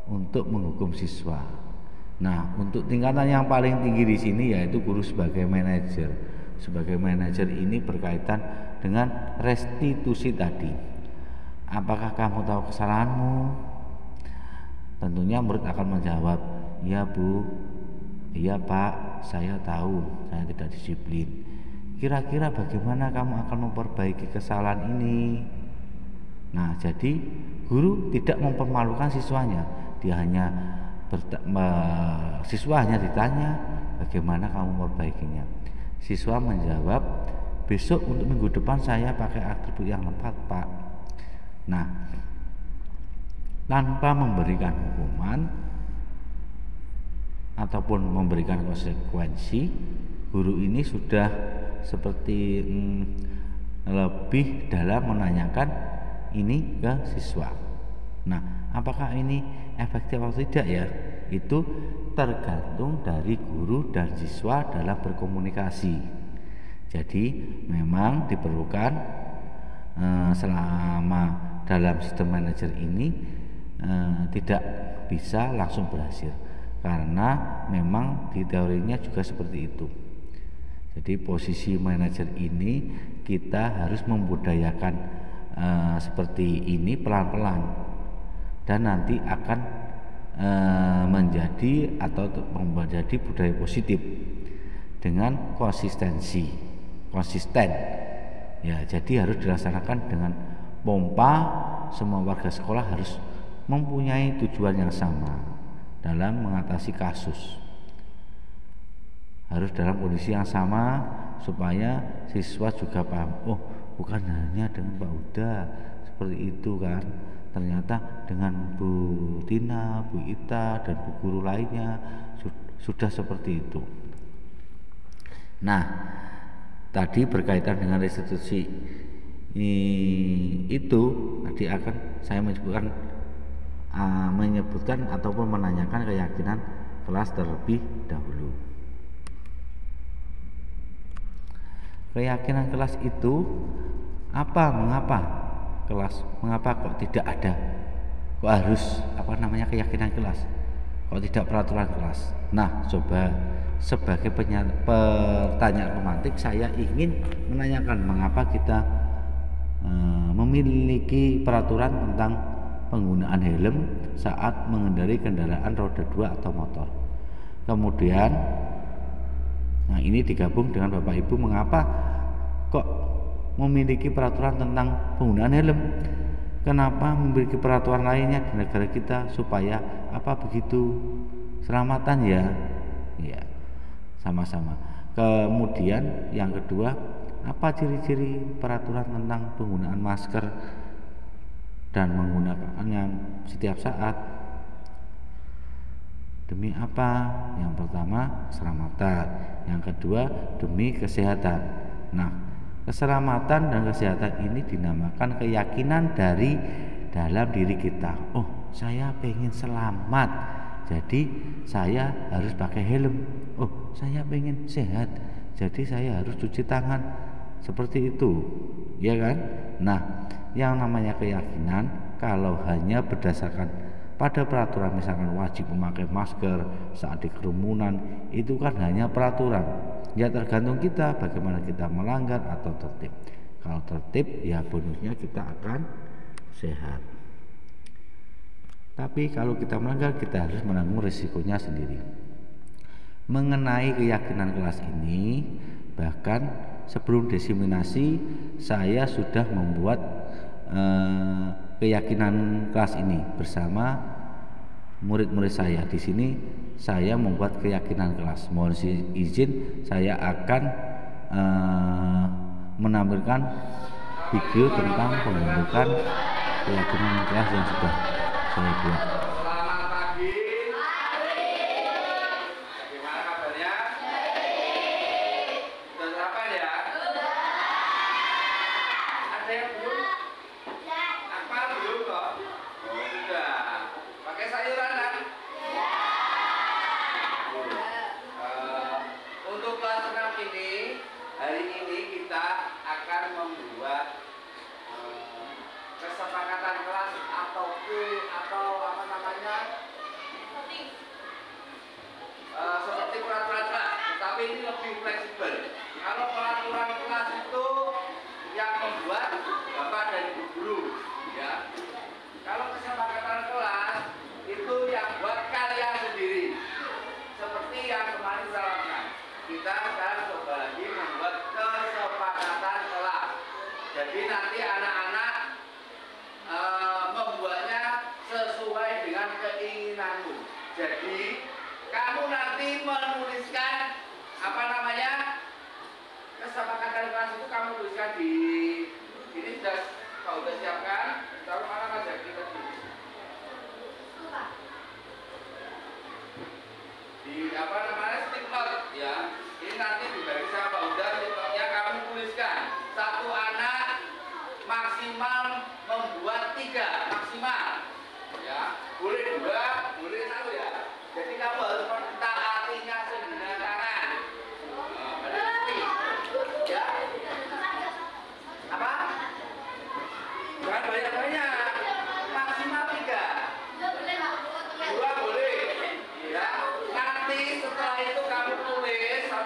untuk menghukum siswa. Nah, untuk tingkatan yang paling tinggi di sini yaitu guru sebagai manajer. Sebagai manajer ini berkaitan dengan restitusi tadi. Apakah kamu tahu kesalahanmu? Tentunya murid akan menjawab, "Iya Bu, iya Pak, saya tahu saya tidak disiplin." Kira-kira bagaimana kamu akan memperbaiki kesalahan ini? Nah, jadi guru tidak mempermalukan siswanya. Dia hanya siswa hanya ditanya, bagaimana kamu memperbaikinya? Siswa menjawab, besok untuk minggu depan saya pakai atribut yang lengkap Pak. Nah, tanpa memberikan hukuman ataupun memberikan konsekuensi, guru ini sudah seperti lebih dalam menanyakan ini ke siswa. Nah, apakah ini efektif atau tidak ya? Itu tergantung dari guru dan siswa dalam berkomunikasi. Jadi memang diperlukan selama dalam sistem manajer ini tidak bisa langsung berhasil. karena memang di teorinya juga seperti itu. Jadi posisi manajer ini kita harus membudayakan seperti ini pelan-pelan, dan nanti akan menjadi atau menjadi budaya positif dengan konsisten ya. Jadi harus dilaksanakan dengan pompa. Semua warga sekolah harus mempunyai tujuan yang sama dalam mengatasi kasus, harus dalam kondisi yang sama supaya siswa juga paham, oh bukan hanya dengan Pak Uda seperti itu kan, ternyata dengan Bu Tina, Bu Ita, dan Bu Guru lainnya sudah seperti itu. Nah, tadi berkaitan dengan restitusi itu tadi akan saya menyebutkan ataupun menanyakan keyakinan kelas terlebih dahulu. Keyakinan kelas itu apa? Mengapa kok tidak ada? Kok harus keyakinan kelas? Kok tidak peraturan kelas? Nah, coba sebagai pertanyaan pemantik, saya ingin menanyakan mengapa kita memiliki peraturan tentang penggunaan helm saat mengendarai kendaraan roda 2 atau motor. Kemudian ini digabung dengan Bapak Ibu, mengapa kok memiliki peraturan tentang penggunaan helm? Kenapa memiliki peraturan lainnya di negara kita supaya begitu selamatan ya? Ya, sama-sama. Kemudian yang kedua, apa ciri-ciri peraturan tentang penggunaan masker dan menggunakannya setiap saat? Demi apa? Yang pertama keselamatan, yang kedua demi kesehatan. Nah, keselamatan dan kesehatan ini dinamakan keyakinan dari dalam diri kita. Oh, saya pengen selamat, jadi saya harus pakai helm. Oh, saya pengen sehat, jadi saya harus cuci tangan. Seperti itu, ya kan? Nah, yang namanya keyakinan kalau hanya berdasarkan pada peraturan, misalkan wajib memakai masker saat di kerumunan, itu kan hanya peraturan. Ya tergantung kita bagaimana kita melanggar atau tertib. Kalau tertib, ya bonusnya kita akan sehat. Tapi kalau kita melanggar, kita harus menanggung risikonya sendiri. Mengenai keyakinan kelas ini, bahkan sebelum diseminasi saya sudah membuat keyakinan kelas ini bersama murid-murid saya. Di sini saya membuat keyakinan kelas. Mohon izin, saya akan menampilkan video tentang pembentukan keyakinan kelas yang sudah saya buat. Selamat pagi. Gimana kabarnya? Sudah sarapan ya? Ada yang belum? Apa belum kok? Oh, sudah. Pakai sayuran kan? Untuk kelas 6 ini, hari ini kita akan membuat kesepakatan kelas atau seperti peraturan kelas, tetapi ini lebih fleksibel. Kalau peraturan kelas itu yang membuat Bapak dan Ibu guru, ya. Kalau kesepakatan kelas itu yang buat kalian sendiri, seperti yang kemarin saya lakukan. Kita sekarang coba lagi membuat kesepakatan kelas. Jadi nanti anak-anak membuatnya sesuai dengan keinginanmu. Jadi kamu nanti menuliskan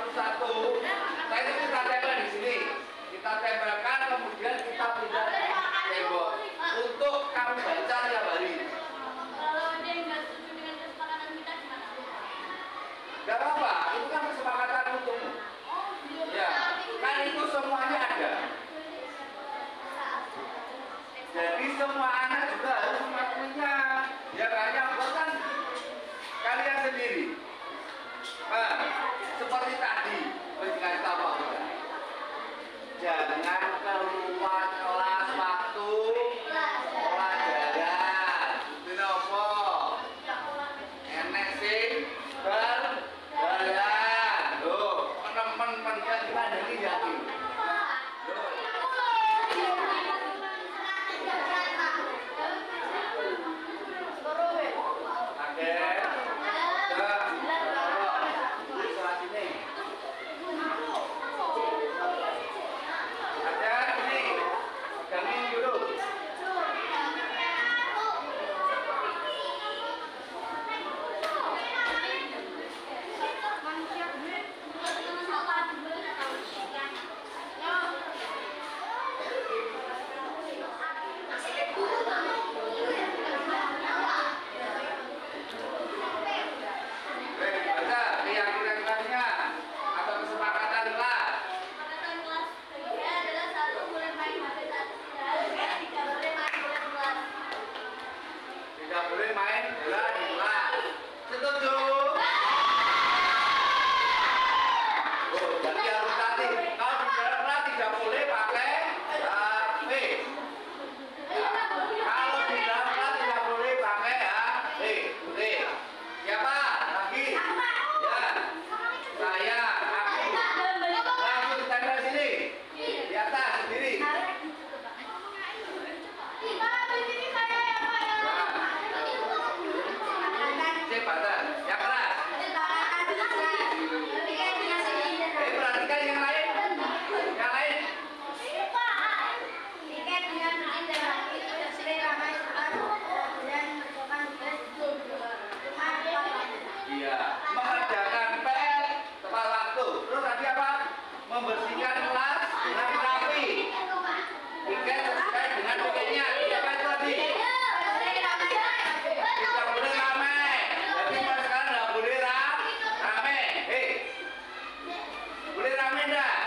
satu-satu. Nah itu kita tempel di sini. Kita tempelkan, kemudian kita pindah tembok untuk kamu baca tiap hari. Kalau dia nggak setuju dengan kesepakatan kita gimana? Gak apa-apa, itu kan kesepakatan untukmu. Ya, kan itu semuanya ada. Jadi semua anak juga harus mematuhinya. Ya banyak bukan kalian sendiri. Nah, seperti tadi, berikan tahu jangan keluar kelas waktu pelajaran. Kenapa? Enek sing berjalan. Loh, teman-teman kita dari yakin. Membersihkan kelas dengan rapi. Tiket sesuai dengan tiketnya. Siapa itu tadi? Tidak boleh ramai. Jadi mulai sekarang tidak boleh ramai. Hei, boleh ramai enggak?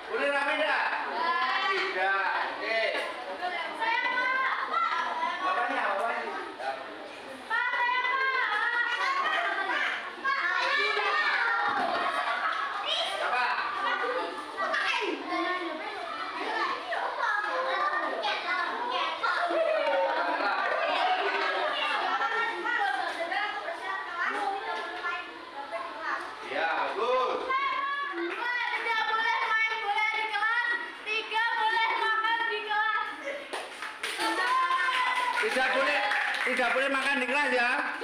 Boleh ramai enggak? Tidak. Oke. Bapaknya. Tidak boleh makan di kelas ya.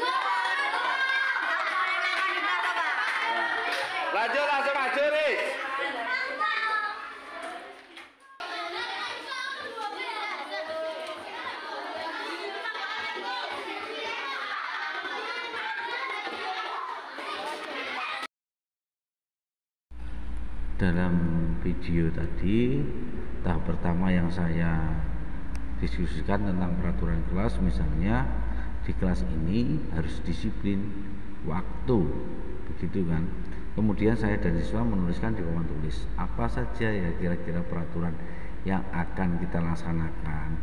Lanjut langsung maju, Riz. Dalam video tadi, tahap pertama yang saya diskusikan tentang peraturan kelas, misalnya di kelas ini harus disiplin waktu, begitu kan. Kemudian saya dan siswa menuliskan di papan tulis apa saja ya kira-kira peraturan yang akan kita laksanakan.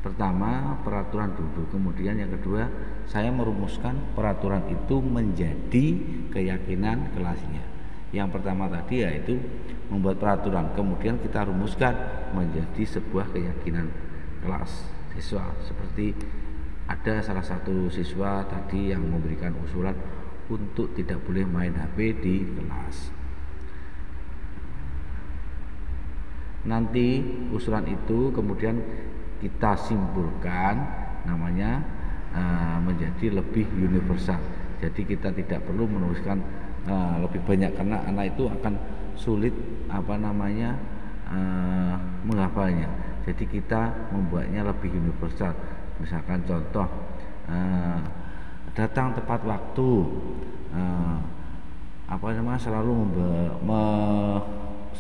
Pertama, peraturan duduk. Kemudian yang kedua, saya merumuskan peraturan itu menjadi keyakinan kelasnya. Yang pertama tadi yaitu membuat peraturan, kemudian kita rumuskan menjadi sebuah keyakinan kelas siswa. Seperti ada salah satu siswa tadi yang memberikan usulan untuk tidak boleh main HP di kelas. Nanti usulan itu kemudian kita simpulkan, namanya menjadi lebih universal. Jadi kita tidak perlu menuliskan lebih banyak karena anak itu akan sulit menghafalnya. Jadi kita membuatnya lebih universal. Misalkan contoh, datang tepat waktu,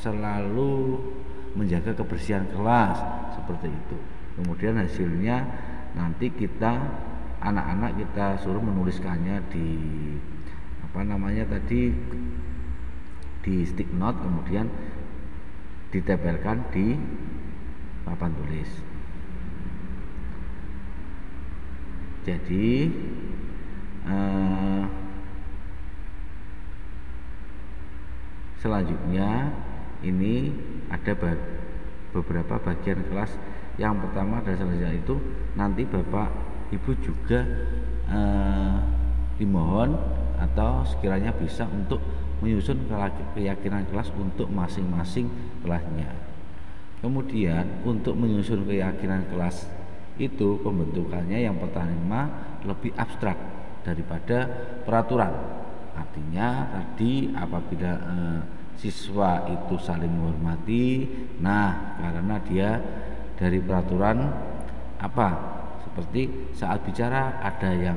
selalu menjaga kebersihan kelas seperti itu. Kemudian hasilnya nanti anak-anak kita suruh menuliskannya di di stick note, kemudian ditempelkan di papan tulis. Jadi selanjutnya ini ada beberapa bagian kelas. Yang pertama dan selanjutnya itu nanti Bapak Ibu juga dimohon atau sekiranya bisa untuk menyusun keyakinan kelas untuk masing-masing kelasnya. Kemudian untuk menyusun keyakinan kelas itu pembentukannya yang pertama lebih abstrak daripada peraturan. Artinya tadi apabila siswa itu saling menghormati, nah karena dia dari peraturan seperti saat bicara ada yang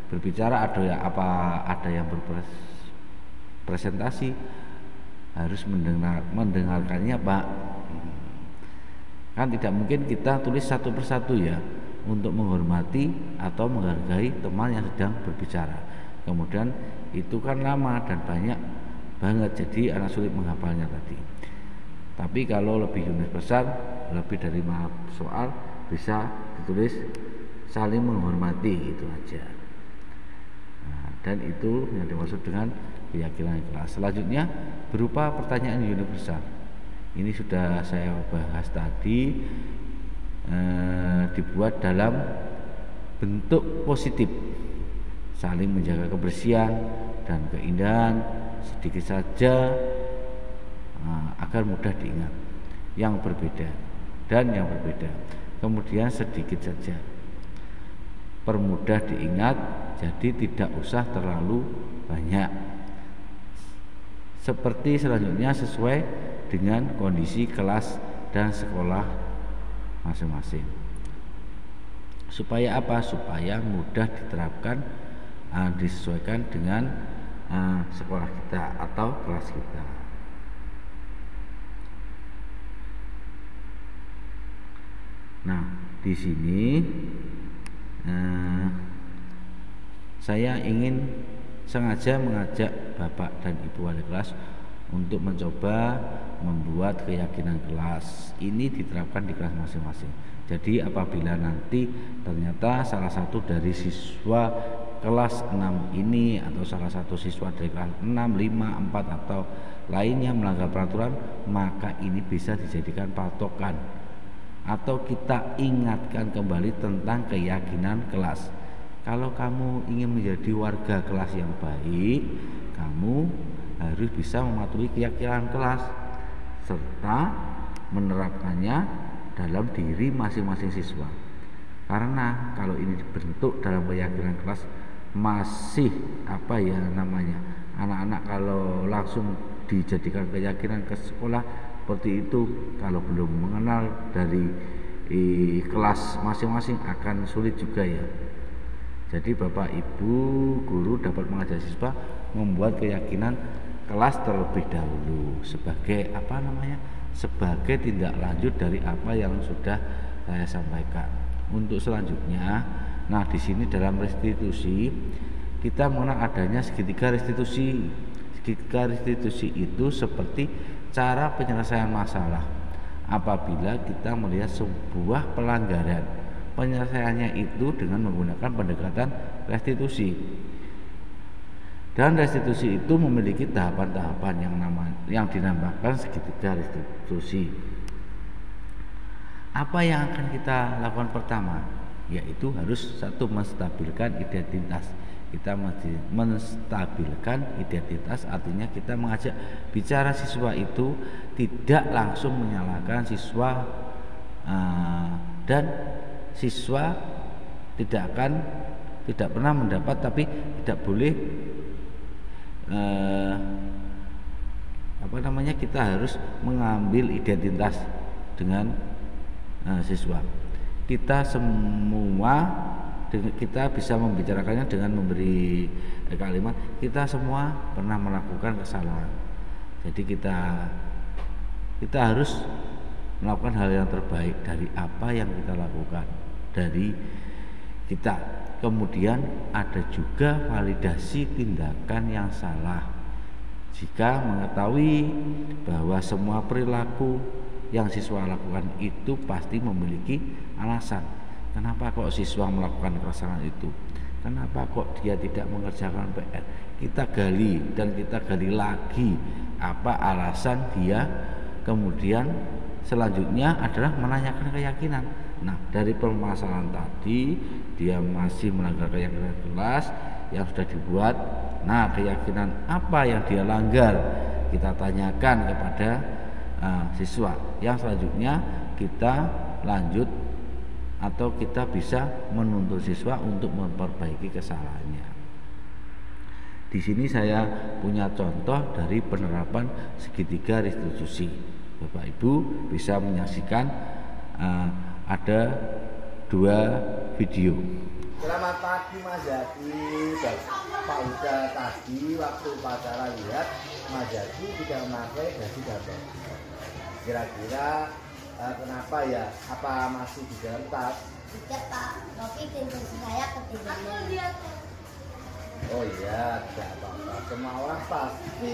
berbicara, ada yang berpresentasi, harus mendengarkannya Pak. Kan tidak mungkin kita tulis satu persatu ya, untuk menghormati atau menghargai teman yang sedang berbicara. Kemudian itu kan lama dan banyak banget, jadi anak sulit menghafalnya tadi. Tapi kalau lebih universal, lebih dari 5 soal, bisa ditulis saling menghormati, itu aja. Nah, dan itu yang dimaksud dengan keyakinan kelas. Selanjutnya berupa pertanyaan universal. Ini sudah saya bahas tadi, dibuat dalam bentuk positif, saling menjaga kebersihan dan keindahan sedikit saja, agar mudah diingat yang berbeda dan yang berbeda. Kemudian sedikit saja, permudah diingat, jadi tidak usah terlalu banyak. Seperti selanjutnya sesuai dengan kondisi kelas dan sekolah masing-masing. Supaya apa? Supaya mudah diterapkan, disesuaikan dengan sekolah kita atau kelas kita. Nah, di sini saya ingin sengaja mengajak Bapak dan Ibu wali kelas untuk mencoba membuat keyakinan kelas ini diterapkan di kelas masing-masing. Jadi apabila nanti ternyata salah satu dari siswa kelas 6 ini atau salah satu siswa dari kelas 6, 5, 4 atau lainnya melanggar peraturan, maka ini bisa dijadikan patokan atau kita ingatkan kembali tentang keyakinan kelas. Kalau kamu ingin menjadi warga kelas yang baik, kamu harus bisa mematuhi keyakinan kelas serta menerapkannya dalam diri masing-masing siswa. Karena kalau ini dibentuk dalam keyakinan kelas, masih anak-anak kalau langsung dijadikan keyakinan ke sekolah seperti itu, kalau belum mengenal dari kelas masing-masing akan sulit juga ya. Jadi Bapak Ibu guru dapat mengajak siswa membuat keyakinan kelas terlebih dahulu sebagai sebagai tindak lanjut dari apa yang sudah saya sampaikan. Untuk selanjutnya, nah di sini dalam restitusi kita mengenal adanya segitiga restitusi. Segitiga restitusi itu seperti cara penyelesaian masalah apabila kita melihat sebuah pelanggaran. Penyelesaiannya itu dengan menggunakan pendekatan restitusi. Dan restitusi itu memiliki tahapan-tahapan yang dinamakan segitiga restitusi. Apa yang akan kita lakukan pertama? Yaitu harus satu, menstabilkan identitas. Kita menstabilkan identitas artinya kita mengajak bicara siswa itu tidak langsung menyalahkan siswa, dan siswa tidak pernah mendapat, tapi tidak boleh kita harus mengambil identitas dengan siswa. Kita semua kita bisa membicarakannya dengan memberi kalimat, kita semua pernah melakukan kesalahan. Jadi kita harus melakukan hal yang terbaik dari apa yang kita lakukan dari kita. Kemudian ada juga validasi tindakan yang salah. Jika mengetahui bahwa semua perilaku yang siswa lakukan itu pasti memiliki alasan. Kenapa kok siswa melakukan kesalahan itu? Kenapa kok dia tidak mengerjakan PR? Kita gali dan kita gali lagi apa alasan dia. Kemudian selanjutnya adalah menanyakan keyakinan. Nah, dari permasalahan tadi dia masih melanggar keyakinan kelas yang sudah dibuat. Nah, keyakinan apa yang dia langgar? Kita tanyakan kepada siswa. Yang selanjutnya kita lanjut atau kita bisa menuntut siswa untuk memperbaiki kesalahannya. Di sini saya punya contoh dari penerapan segitiga restitusi. Bapak Ibu bisa menyaksikan ada 2 video. Selamat pagi Mas Zaki. Pak Uda tadi waktu upacara lihat Mas Zaki tidak memakai dasi gatot. Kira-kira kenapa ya? Apa masih di dalam tas? Tidak Pak, tapi pintu saya ketinggalan. Oh iya, tidak apa-apa. Semua orang pasti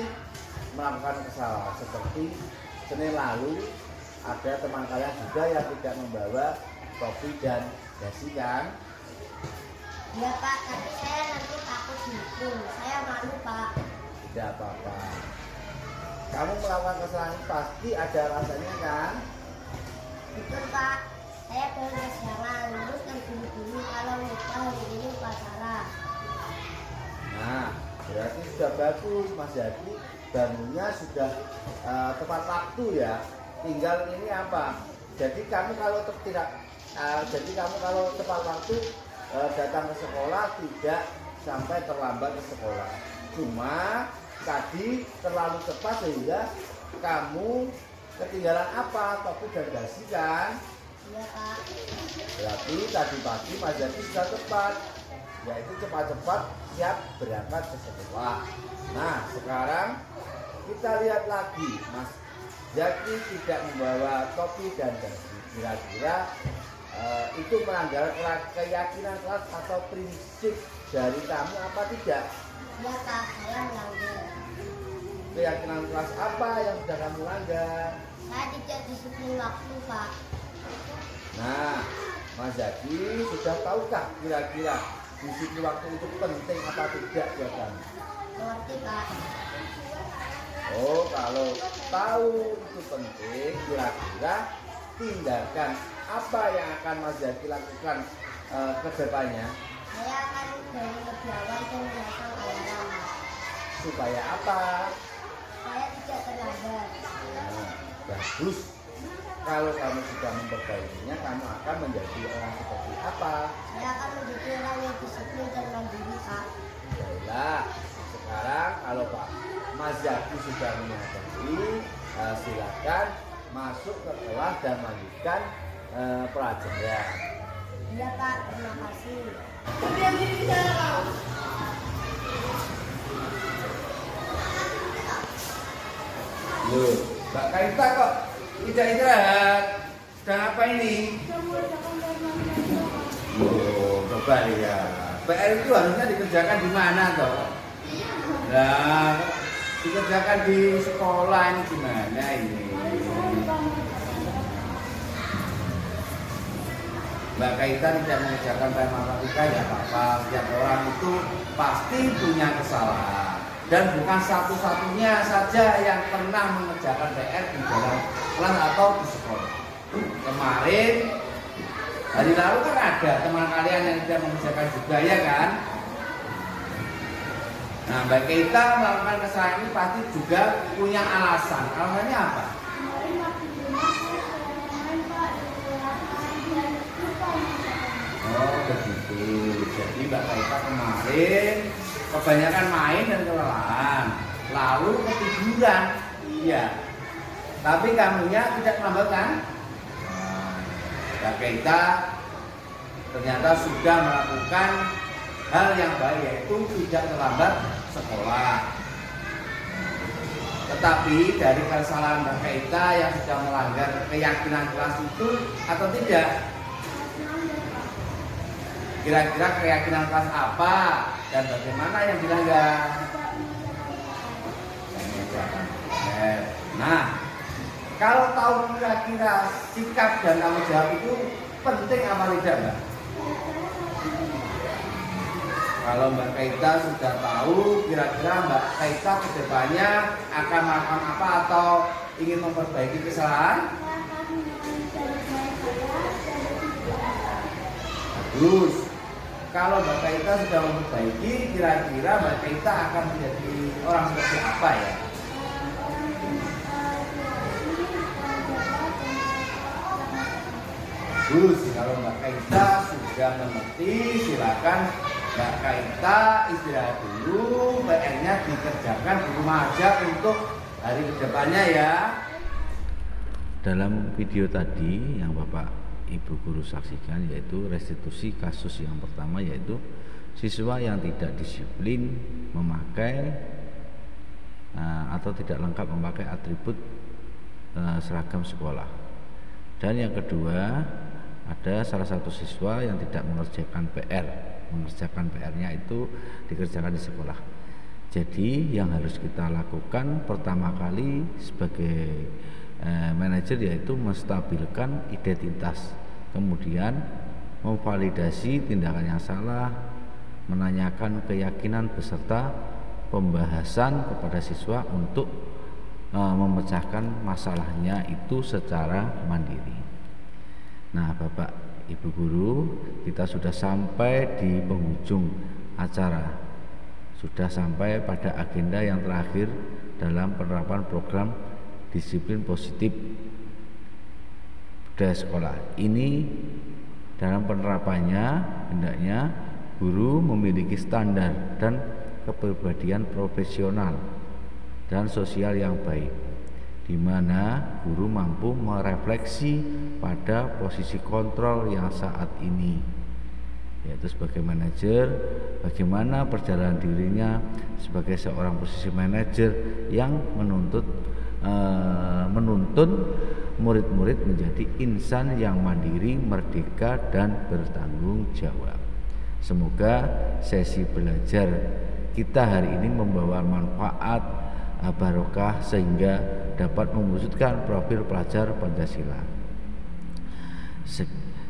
melakukan kesalahan. Seperti Senin lalu ada teman kalian juga yang tidak membawa topi dan dasi kan? Iya Pak, tapi saya nanti takut dihukum. Saya malu Pak. Tidak apa-apa. Kamu melakukan kesalahan pasti ada alasannya kan? Betul Pak, saya baru kesiangan. Terus kan dulu kalau lupa hari ini upacara. Nah, berarti sudah bagus Mas Zaki. Bangunnya sudah tepat waktu ya. Tinggal ini apa? Jadi kamu kalau tepat waktu datang ke sekolah tidak sampai terlambat ke sekolah. Cuma tadi terlalu cepat sehingga kamu ketinggalan apa? Topi dan dasi kan? Iya Pak. Berarti tadi pagi Mas Zaki sudah tepat, yaitu cepat-cepat siap berangkat ke sekolah. Nah sekarang kita lihat lagi Mas Zaki tidak membawa topi dan dasi. Kira-kira itu melanggar keyakinan kelas atau prinsip dari kamu apa tidak? Iya Pak, saya melanggar. Keyakinan kelas apa yang sudah kamu langgar? Saya tidak disiplin waktu Pak. Nah, Mas Zaki sudah tahukah kira-kira disiplin waktu itu penting apa tidak buat kamu? Mengerti Pak. Oh, kalau tahu itu penting, kira-kira tindakan apa yang akan Mas Zaki lakukan ke depannya? Saya akan dari lebih awal dan memasang alarm. Supaya apa? Saya tidak terlambat. Nah, bagus. Kalau kamu sudah memperbaikinya, kamu akan menjadi orang seperti apa? Saya akan menjadi orang yang disiplin dan mandiri Pak. Baiklah, sekarang kalau Pak Mas Zaki sudah menyadari, silakan masuk ke kelas dan lanjutkan pelajaran. Iya Pak, terima kasih. Loh, Mbak Kaita kok tidak istirahat? Sedang apa ini? Oh, coba lihat. PR itu harusnya dikerjakan di mana toh? Nah, dikerjakan di sekolah ini gimana ini? Mbak Kaita tidak mengerjakan PR matematika ya apa-apa. Setiap orang itu pasti punya kesalahan. Dan bukan satu-satunya saja yang pernah mengerjakan PR di dalam kelas atau di sekolah. Kemarin, hari lalu kan ada teman kalian yang tidak mengerjakan juga ya kan? Nah, Mbak Keita melakukan kesalahan ini pasti juga punya alasan. Alasannya apa? Oh begitu. Jadi Mbak Keita kemarin kebanyakan main dan kelelahan, lalu ketiduran, iya. Tapi kamunya tidak terlambat kan? Mbak Keita ternyata sudah melakukan hal yang baik, yaitu tidak terlambat sekolah. Tetapi dari kesalahan Mbak Kaita yang sudah melanggar keyakinan kelas itu atau tidak? Kira-kira keyakinan kelas apa dan bagaimana yang dilanggar? Nah, kalau tahu kira-kira sikap dan tanggung jawab itu penting apa tidak, Mbak? Kalau Mbak Kaita sudah tahu, kira-kira Mbak Kaita kedepannya akan melakukan apa atau ingin memperbaiki kesalahan? Bagus. Kalau Mbak Kaita sudah memperbaiki, kira-kira Mbak Kaita akan menjadi orang seperti apa ya? Bagus. Kalau Mbak Kaita sudah mengerti, silakan Mbak Kaita istirahat dulu, PR-nya dikerjakan di rumah aja untuk hari kedepannya ya. Dalam video tadi yang Bapak Ibu guru saksikan, yaitu restitusi kasus yang pertama, yaitu siswa yang tidak disiplin memakai atau tidak lengkap memakai atribut seragam sekolah. Dan yang kedua, ada salah satu siswa yang tidak mengerjakan PR-nya itu dikerjakan di sekolah. Jadi yang harus kita lakukan pertama kali sebagai manajer yaitu menstabilkan identitas, kemudian memvalidasi tindakan yang salah, menanyakan keyakinan beserta pembahasan kepada siswa untuk memecahkan masalahnya itu secara mandiri. Nah, Bapak Ibu guru, kita sudah sampai di penghujung acara, sudah sampai pada agenda yang terakhir dalam penerapan program disiplin positif budaya sekolah. Ini dalam penerapannya hendaknya guru memiliki standar dan kepribadian profesional dan sosial yang baik, di mana guru mampu merefleksi pada posisi kontrol yang saat ini, yaitu sebagai manajer, bagaimana perjalanan dirinya sebagai seorang posisi manajer yang menuntun murid-murid menjadi insan yang mandiri, merdeka, dan bertanggung jawab. Semoga sesi belajar kita hari ini membawa manfaat barokah sehingga dapat mewujudkan profil pelajar Pancasila.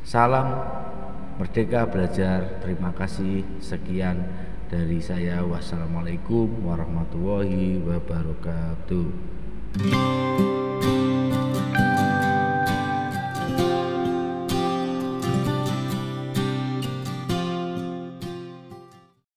Salam merdeka belajar. Terima kasih. Sekian dari saya. Wassalamualaikum warahmatullahi wabarakatuh.